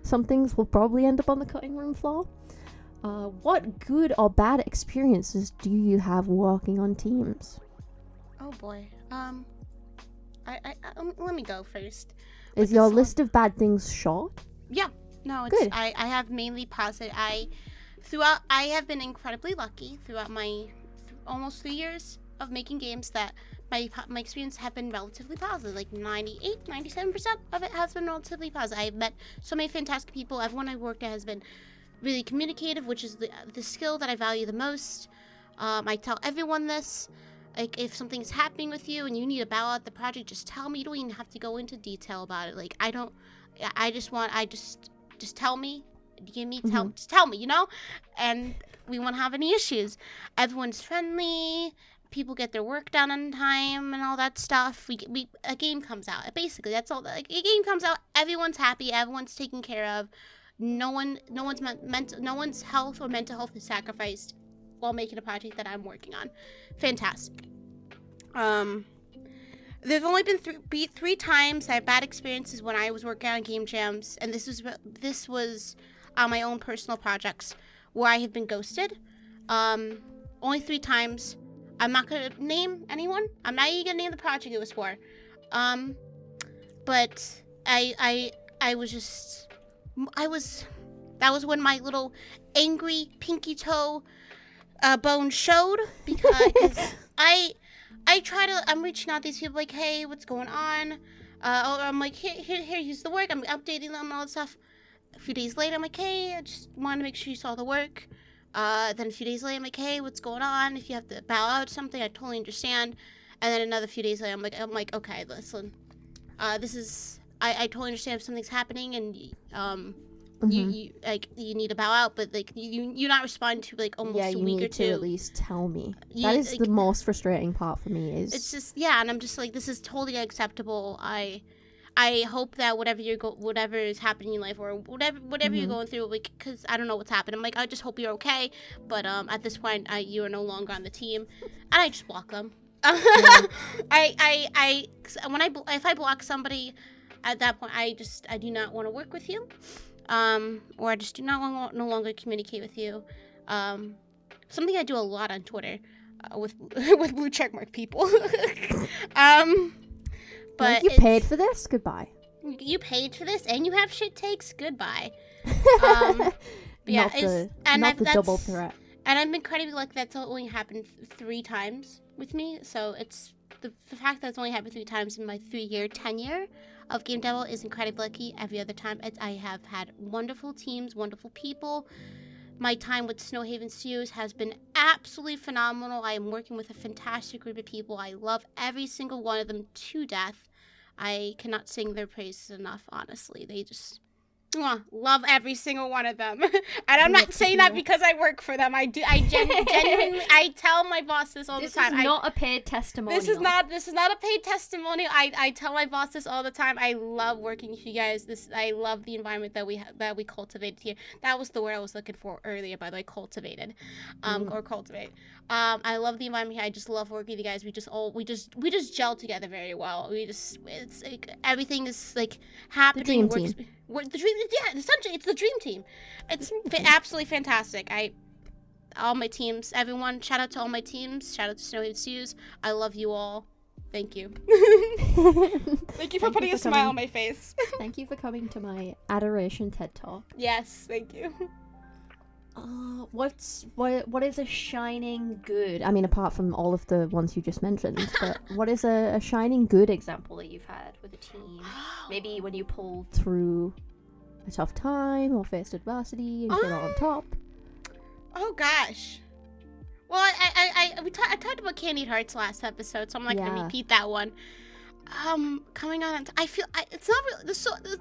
Some things will probably end up on the cutting room floor. What good or bad experiences do you have working on teams? Oh boy. Let me go first. Is your list of bad things short? Yeah. No, it's Good. I have mainly positive. I have been incredibly lucky throughout my almost 3 years of making games that my experience have been relatively positive. Like 97% of it has been relatively positive. I've met so many fantastic people. Everyone I worked at has been really communicative, which is the skill that I value the most. I tell everyone this. Like, if something's happening with you and you need to bow out the project, just tell me. You don't even have to go into detail about it. Like, just tell me. Just tell me, you know? And we won't have any issues. Everyone's friendly. People get their work done on time and all that stuff. A game comes out. Basically, that's all. Like, a game comes out. Everyone's happy. Everyone's taken care of. No one's health or mental health is sacrificed while making a project that I'm working on. Fantastic. There's only been three times I had bad experiences when I was working on game jams, and this was on my own personal projects where I have been ghosted. Only 3 times. I'm not gonna name anyone. I'm not even gonna name the project it was for. But that was when my little angry pinky toe bone showed, because I'm reaching out to these people like, hey, what's going on? I'm like, here's the work. I'm updating them and all that stuff. A few days later, I'm like, hey, I just want to make sure you saw the work. Then a few days later, I'm like, hey, what's going on? If you have to bow out something, I totally understand. And then another few days later, I'm like, okay, listen, this is, I totally understand if something's happening and you need to bow out, but like you're not responding to like almost a week or two. Yeah, you need to at least tell me. That is the most frustrating part for me. It's just and I'm just like, this is totally unacceptable. I hope that whatever is happening in life, or whatever you're going through, like, because I don't know what's happened. I'm like, I just hope you're okay. But at this point, you are no longer on the team, and I just block them. Yeah. If I block somebody, at that point, I do not want to work with you, or I just do not no longer communicate with you. Something I do a lot on Twitter, with blue checkmark people. But you paid for this? Goodbye. You paid for this, and you have shit takes? Goodbye. Not the double threat. And I'm incredibly lucky that's only happened 3 times with me. So it's the fact that it's only happened 3 times in my 3-year tenure of Game Devil is incredibly lucky. Every other time, I have had wonderful teams, wonderful people. My time with Snowhaven Studios has been absolutely phenomenal. I am working with a fantastic group of people. I love every single one of them to death. I cannot sing their praises enough, honestly. They just love every single one of them. And I'm not saying that because I work for them. I genuinely, I tell my boss this all the time. This is not a paid testimonial. This is not a paid testimonial. I tell my boss this all the time. I love working with you guys. I love the environment that we cultivated here. That was the word I was looking for earlier, by the way, cultivated. Or cultivate. I love the environment here. I just love working with you guys. We just gel together very well. It's like everything is like happening. The dream team. Essentially, it's the dream team. It's absolutely fantastic. All my teams, everyone, shout out to all my teams. Shout out to Snowhaven Studios. I love you all. Thank you. Thank you for putting a smile on my face. Thank you for coming to my adoration TED Talk. Yes, thank you. What is a shining good? I mean, apart from all of the ones you just mentioned, but what is a shining good example that you've had with a team? Maybe when you pulled through a tough time or faced adversity and came out on top. Oh gosh. Well, I talked about Candied Hearts last episode, so I'm not gonna Yeah. repeat that one. Coming on, I feel it's not really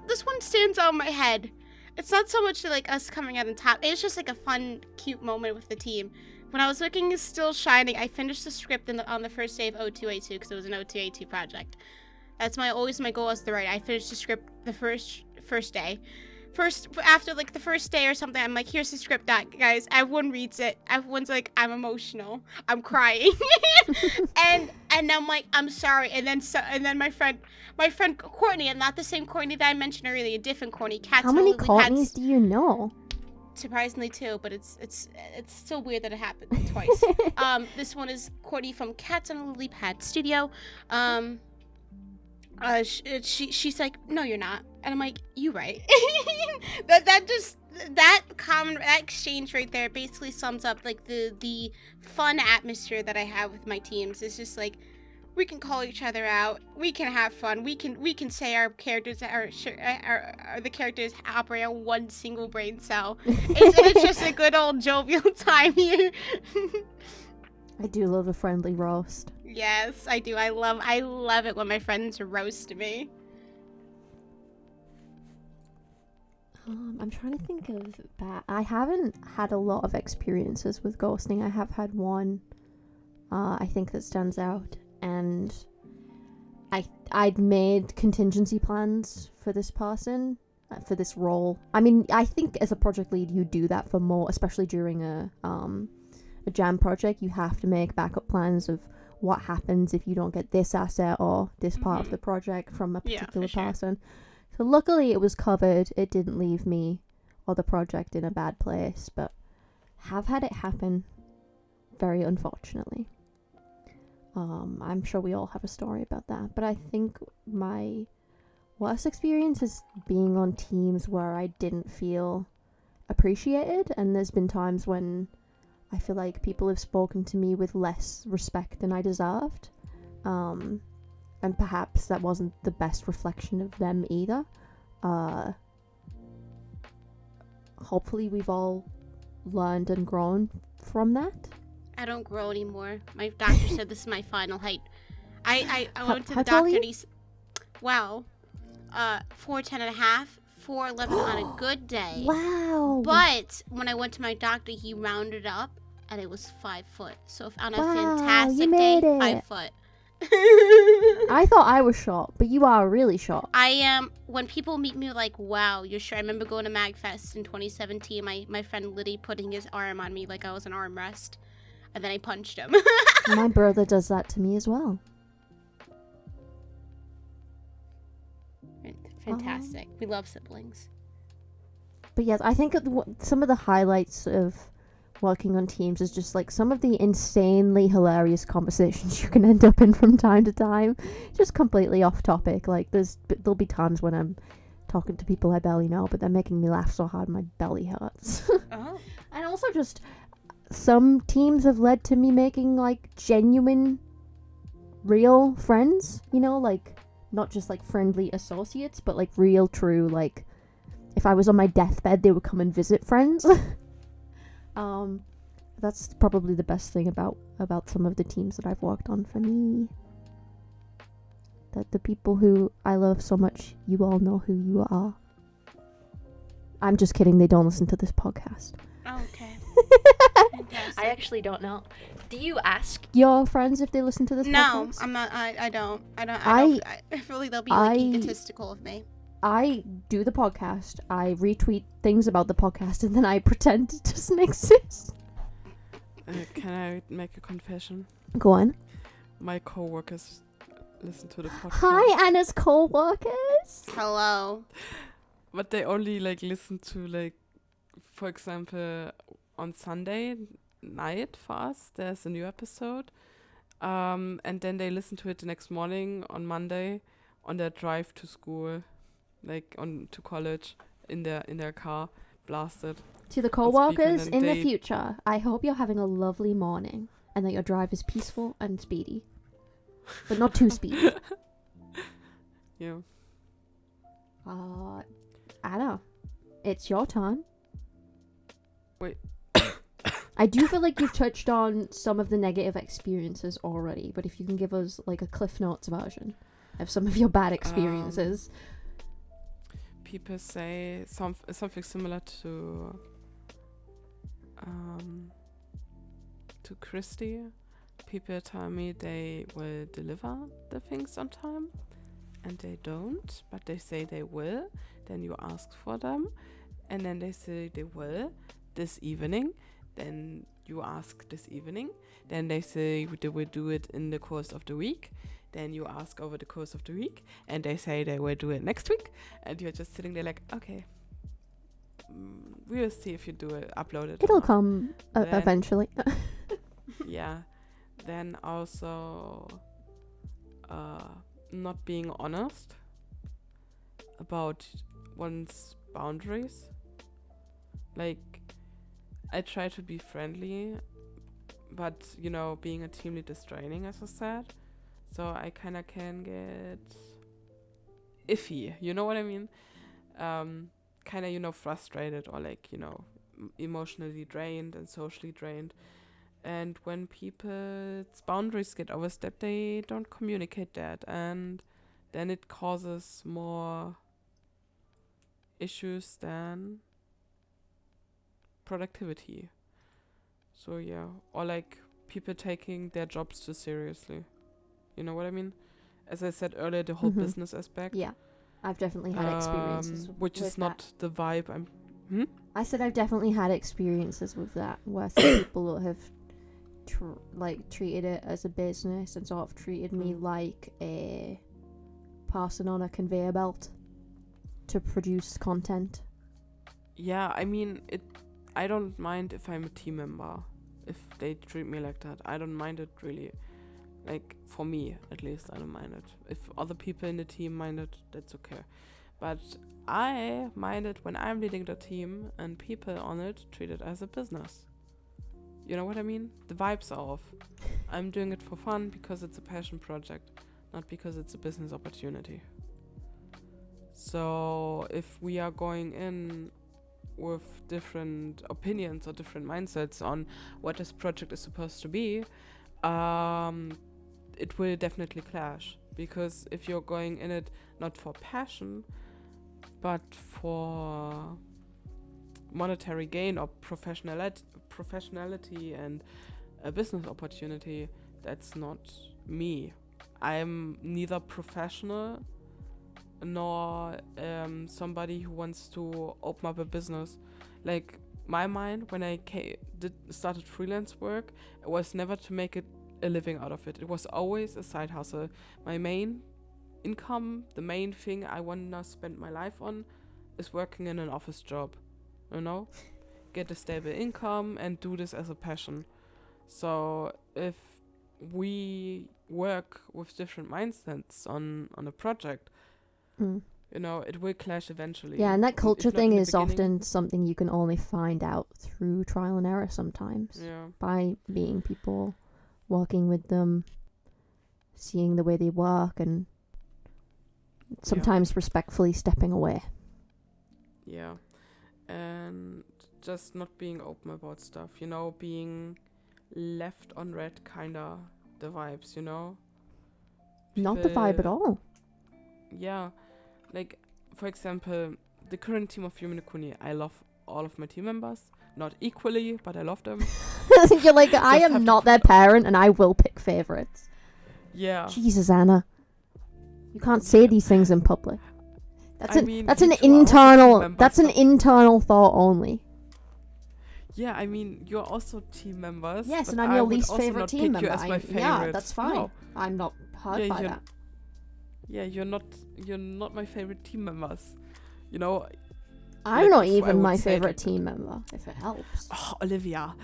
this one stands out in my head. It's not so much like us coming out on top. It's just like a fun, cute moment with the team. When I was looking at Still Shining, I finished the script on the first day of O2A2 because it was an O2A2 project. That's always my goal is to write. I finished the script the first day. After like the first day or something, I'm like, here's the script, guys. Everyone reads it. Everyone's like, I'm emotional. I'm crying. and I'm like, I'm sorry. And then my friend Courtney, and not the same Courtney that I mentioned earlier, a different Courtney. How many Courtneys do you know? Surprisingly two, but it's still weird that it happened twice. This one is Courtney from Cats on a Lily Pad Studio. She's like, no, you're not, and I'm like, you right. that exchange right there basically sums up like the fun atmosphere that I have with my teams. It's just like we can call each other out, we can have fun, we can say our characters are the characters operate on one single brain cell. It's just a good old jovial time here. I do love a friendly roast. Yes, I do. I love it when my friends roast me. I'm trying to think of that. I haven't had a lot of experiences with ghosting. I have had one, I think, that stands out. And I'd made contingency plans for this person, for this role. I mean, I think as a project lead, you do that for more, especially during a jam project. You have to make backup plans of what happens if you don't get this asset or this part of the project from a particular person. So luckily it was covered. It didn't leave me or the project in a bad place, but have had it happen very unfortunately. I'm sure we all have a story about that, but I think my worst experience is being on teams where I didn't feel appreciated, and there's been times when I feel like people have spoken to me with less respect than I deserved. And perhaps that wasn't the best reflection of them either. Hopefully we've all learned and grown from that. I don't grow anymore. My doctor said this is my final height. I went to the tall are doctor you? and he's, wow, 4'10.5", 4'11" on a good day. Wow. But when I went to my doctor, he rounded up, and it was 5 foot. So if on a Wow, fantastic you day, made it. 5 foot. I thought I was short, but you are really short. I am. When people meet me, like, wow, you're sure. I remember going to MagFest in 2017. My friend Liddy putting his arm on me like I was an armrest, and then I punched him. My brother does that to me as well. Fantastic. We love siblings. But yes, I think some of the highlights of working on teams is just like some of the insanely hilarious conversations you can end up in from time to time. Just completely off topic. Like there'll be times when I'm talking to people I barely know, but they're making me laugh so hard my belly hurts. Oh. And also just some teams have led to me making like genuine, real friends. You know, like not just like friendly associates, but like real, true, like if I was on my deathbed, they would come and visit friends. That's probably the best thing about some of the teams that I've worked on for me. That the people who I love so much, you all know who you are. I'm just kidding, they don't listen to this podcast. Oh, okay. I actually don't know. Do you ask your friends if they listen to this podcast? No, I'm not. I don't. I feel like they'll be like egotistical of me. I do the podcast, I retweet things about the podcast, and then I pretend it doesn't exist. Can I make a confession? Go on. My co-workers listen to the podcast. Hi, Anna's co-workers. Hello. But they only like listen to like, for example, on Sunday night for us, there's a new episode. And then they listen to it the next morning on Monday on their drive to school. Like to college in their car, blasted. To the co-workers and in the they- future, I hope you're having a lovely morning and that your drive is peaceful and speedy. But not too speedy. Yeah. Anna, it's your turn. Wait. I do feel like you've touched on some of the negative experiences already, but if you can give us like a Cliff Notes version of some of your bad experiences. People say something similar to Kristi. People tell me they will deliver the things on time, and they don't, but they say they will. Then you ask for them, and then they say they will this evening. Then you ask this evening. Then they say they will do it in the course of the week. Then you ask over the course of the week, and they say they will do it next week. And you're just sitting there like, okay, we will see if you do it, upload it. It'll come eventually. Yeah. Then also not being honest about one's boundaries. Like, I try to be friendly, but, you know, being a team lead is draining, as I said. So I kind of can get iffy, you know what I mean? Kind of, you know, frustrated or like, you know, emotionally drained and socially drained. And when people's boundaries get overstepped, they don't communicate that. And then it causes more issues than productivity. So yeah, or like people taking their jobs too seriously. You know what I mean? As I said earlier, the whole business aspect. Yeah, I've definitely had experiences which with is not the vibe I said I've definitely had experiences with that, where some people have treated it as a business and sort of treated me like a person on a conveyor belt to produce content. Yeah, I mean, I don't mind if I'm a team member, if they treat me like that. I don't mind it really. Like, for me, at least, I don't mind it. If other people in the team mind it, that's okay. But I mind it when I'm leading the team and people on it treat it as a business. You know what I mean? The vibes are off. I'm doing it for fun because it's a passion project, not because it's a business opportunity. So if we are going in with different opinions or different mindsets on what this project is supposed to be, it will definitely clash. Because if you're going in it not for passion, but for monetary gain or professionality and a business opportunity, that's not me. I'm neither professional nor somebody who wants to open up a business. Like, my mind when I started freelance work, it was never to make a living out of it. It was always a side hustle. My main income, the main thing I want to spend my life on, is working in an office job. You know? Get a stable income and do this as a passion. So if we work with different mindsets on a project, you know, it will clash eventually. Yeah, and that culture thing is often something you can only find out through trial and error sometimes. Yeah. By meeting people, working with them, seeing the way they work, and sometimes respectfully stepping away. Yeah. And just not being open about stuff, you know, being left on red, kinda the vibes, you know? Not the vibe at all. Yeah. Like, for example, the current team of Yumi Kuni, I love all of my team members. Not equally, but I love them. You're like, I am not their parent and I will pick favorites. Yeah. Jesus, Anna. You can't say these things in public. That's an internal thought only. Yeah, I mean, you're also team members. Yes, and I'm your least favorite team member. Yeah, that's fine. No. I'm not hurt by that. Yeah, you're not my favorite team members. You know, I'm not even my favorite team member, if it helps. Oh, Olivia.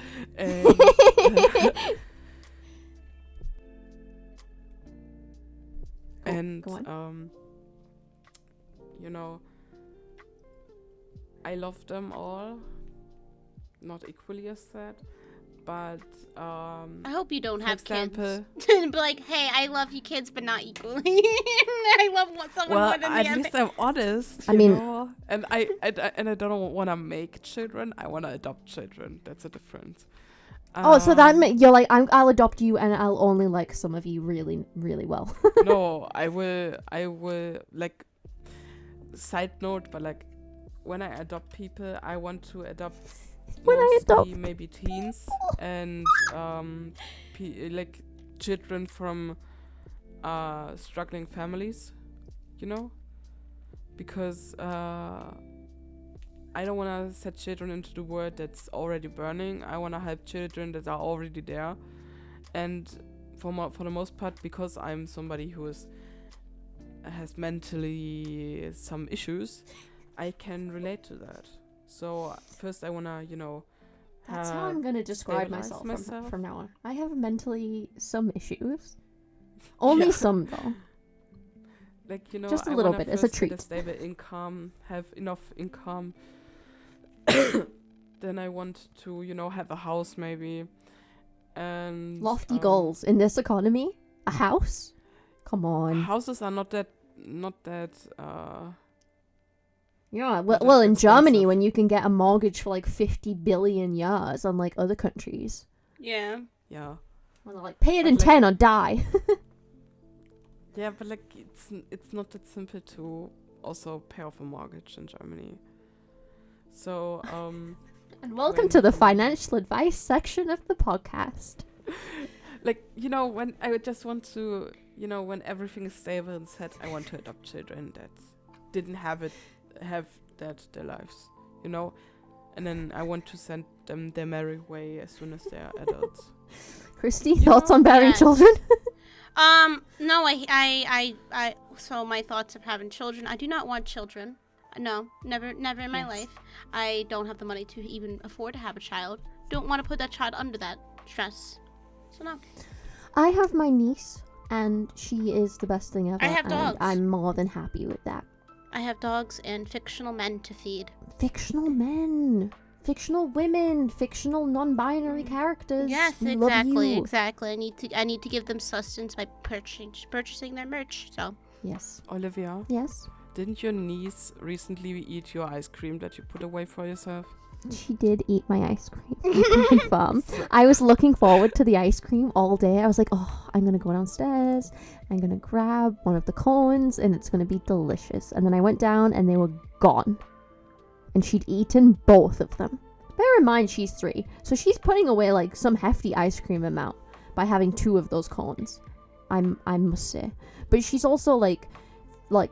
And you know, I love them all, not equally as said, but I hope you don't have kids. Be like, hey, I love you kids, but not equally. I love someone more than the other. Well, at least I'm honest. I mean, know? And I don't want to make children. I want to adopt children. That's a difference. So that you're like, I'll adopt you and I'll only like some of you really, really well. No, I will like, side note, but like when I adopt people, I want to adopt maybe teens and like children from struggling families, you know, because I don't want to set children into the world that's already burning. I want to help children that are already there, and for the most part, because I'm somebody who has mentally some issues, I can relate to that. So first I want to, you know, that's how I'm going to describe myself from now on. I have mentally some issues. Only some, though. Like, you know, just a little bit as a treat. Get a stable income, have enough income. Then I want to, you know, have a house maybe. And lofty goals in this economy. A house? Come on. Houses are not that. Yeah, well, in Germany, when you can get a mortgage for like 50 billion years, unlike other countries. Yeah. Yeah. Well, they're like, pay it in 10 or die. Yeah, but like it's not that simple to also pay off a mortgage in Germany. So and welcome to the financial advice section of the podcast. Like, you know, when I just want to, you know, when everything is stable and set, I want to adopt children that didn't have that their lives, you know, and then I want to send them their merry way as soon as they're adults. Kristi, thoughts on bearing children? No, so my thoughts of having children, I do not want children. No, never in my life. I don't have the money to even afford to have a child. Don't want to put that child under that stress. So no. I have my niece, and she is the best thing ever. I have dogs. I'm more than happy with that. I have dogs and fictional men to feed. Fictional men. Fictional women, fictional non-binary characters. Yes, exactly. I need to give them sustenance by purchasing their merch. So yes. Olivia. Yes. Didn't your niece recently eat your ice cream that you put away for yourself? She did eat my ice cream. I can confirm. I was looking forward to the ice cream all day. I was like, oh, I'm gonna go downstairs. I'm gonna grab one of the cones, and it's gonna be delicious. And then I went down, and they were gone. And she'd eaten both of them. Bear in mind, she's 3. So she's putting away, like, some hefty ice cream amount by having 2 of those cones. I must say. But she's also, like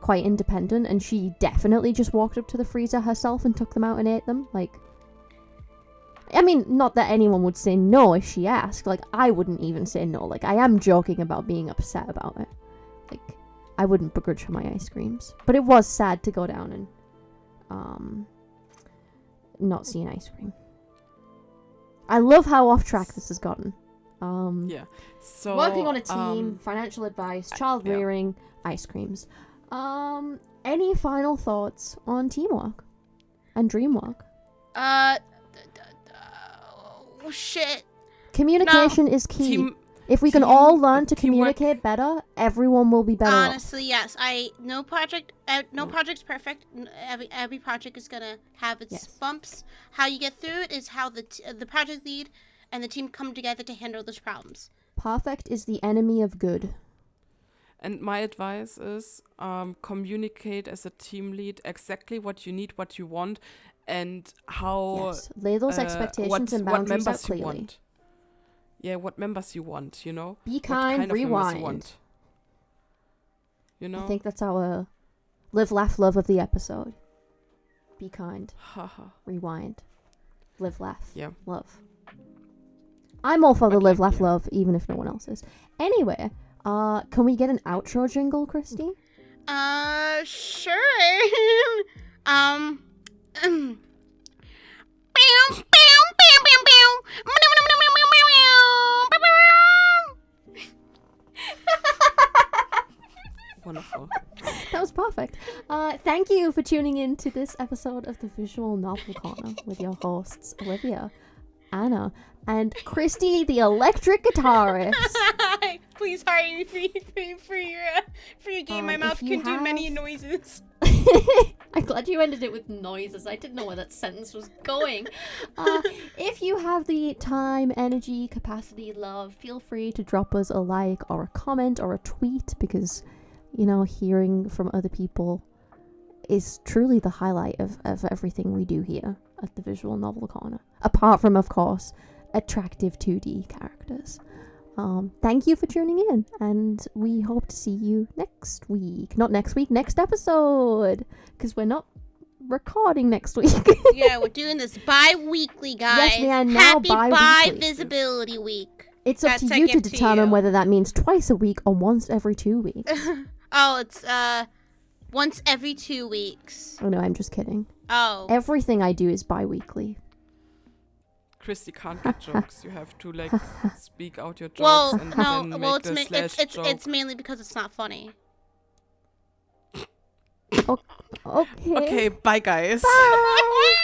quite independent. And she definitely just walked up to the freezer herself and took them out and ate them. Like, I mean, not that anyone would say no if she asked. Like, I wouldn't even say no. Like, I am joking about being upset about it. Like, I wouldn't begrudge her my ice creams. But it was sad to go down and, not see an ice cream. I love how off track this has gotten. Yeah. So working on a team, financial advice, child rearing, ice creams. Any final thoughts on teamwork and dreamwork? Oh shit. Communication is key. If we can all learn to communicate better, everyone will be better. Honestly, yes. No project's perfect. Every project is gonna have its bumps. How you get through it is how the project lead and the team come together to handle those problems. Perfect is the enemy of good. And my advice is communicate as a team lead exactly what you need, what you want, and how lay those expectations and boundaries out clearly. You want. Yeah, what members you want, you know? Be kind, what kind rewind. Of you want, you know? I think that's our live, laugh, love of the episode. Be kind. Rewind. Live, laugh. Yeah. Love. I'm all for the live, laugh, love, even if no one else is. Anyway, can we get an outro jingle, Kristi? Sure. Wonderful. That was perfect. Thank you for tuning in to this episode of the Visual Novel Corner with your hosts, Olivia, Anna, and Kristi, the electric guitarist. Please hire me for your game. My mouth can do many noises. I'm glad you ended it with noises. I didn't know where that sentence was going. If you have the time, energy, capacity, love, feel free to drop us a like or a comment or a tweet, because, you know, hearing from other people is truly the highlight of everything we do here at the Visual Novel Corner. Apart from, of course, attractive 2D characters. Thank you for tuning in, and we hope to see you next week. Not next week, next episode, because we're not recording next week. Yeah, we're doing this bi-weekly, guys. Yes, we are now Happy bi-weekly. Bi-Visibility Week. It's up That's to a you to gift to determine you. whether that means twice a week or once every 2 weeks. Oh, it's once every 2 weeks. Oh no, I'm just kidding. Oh. Everything I do is bi-weekly. Kristi can't get jokes. You have to like speak out your jokes Well, and no, then well, make the slash joke. it's mainly because it's not funny. Okay. Okay, bye guys. Bye.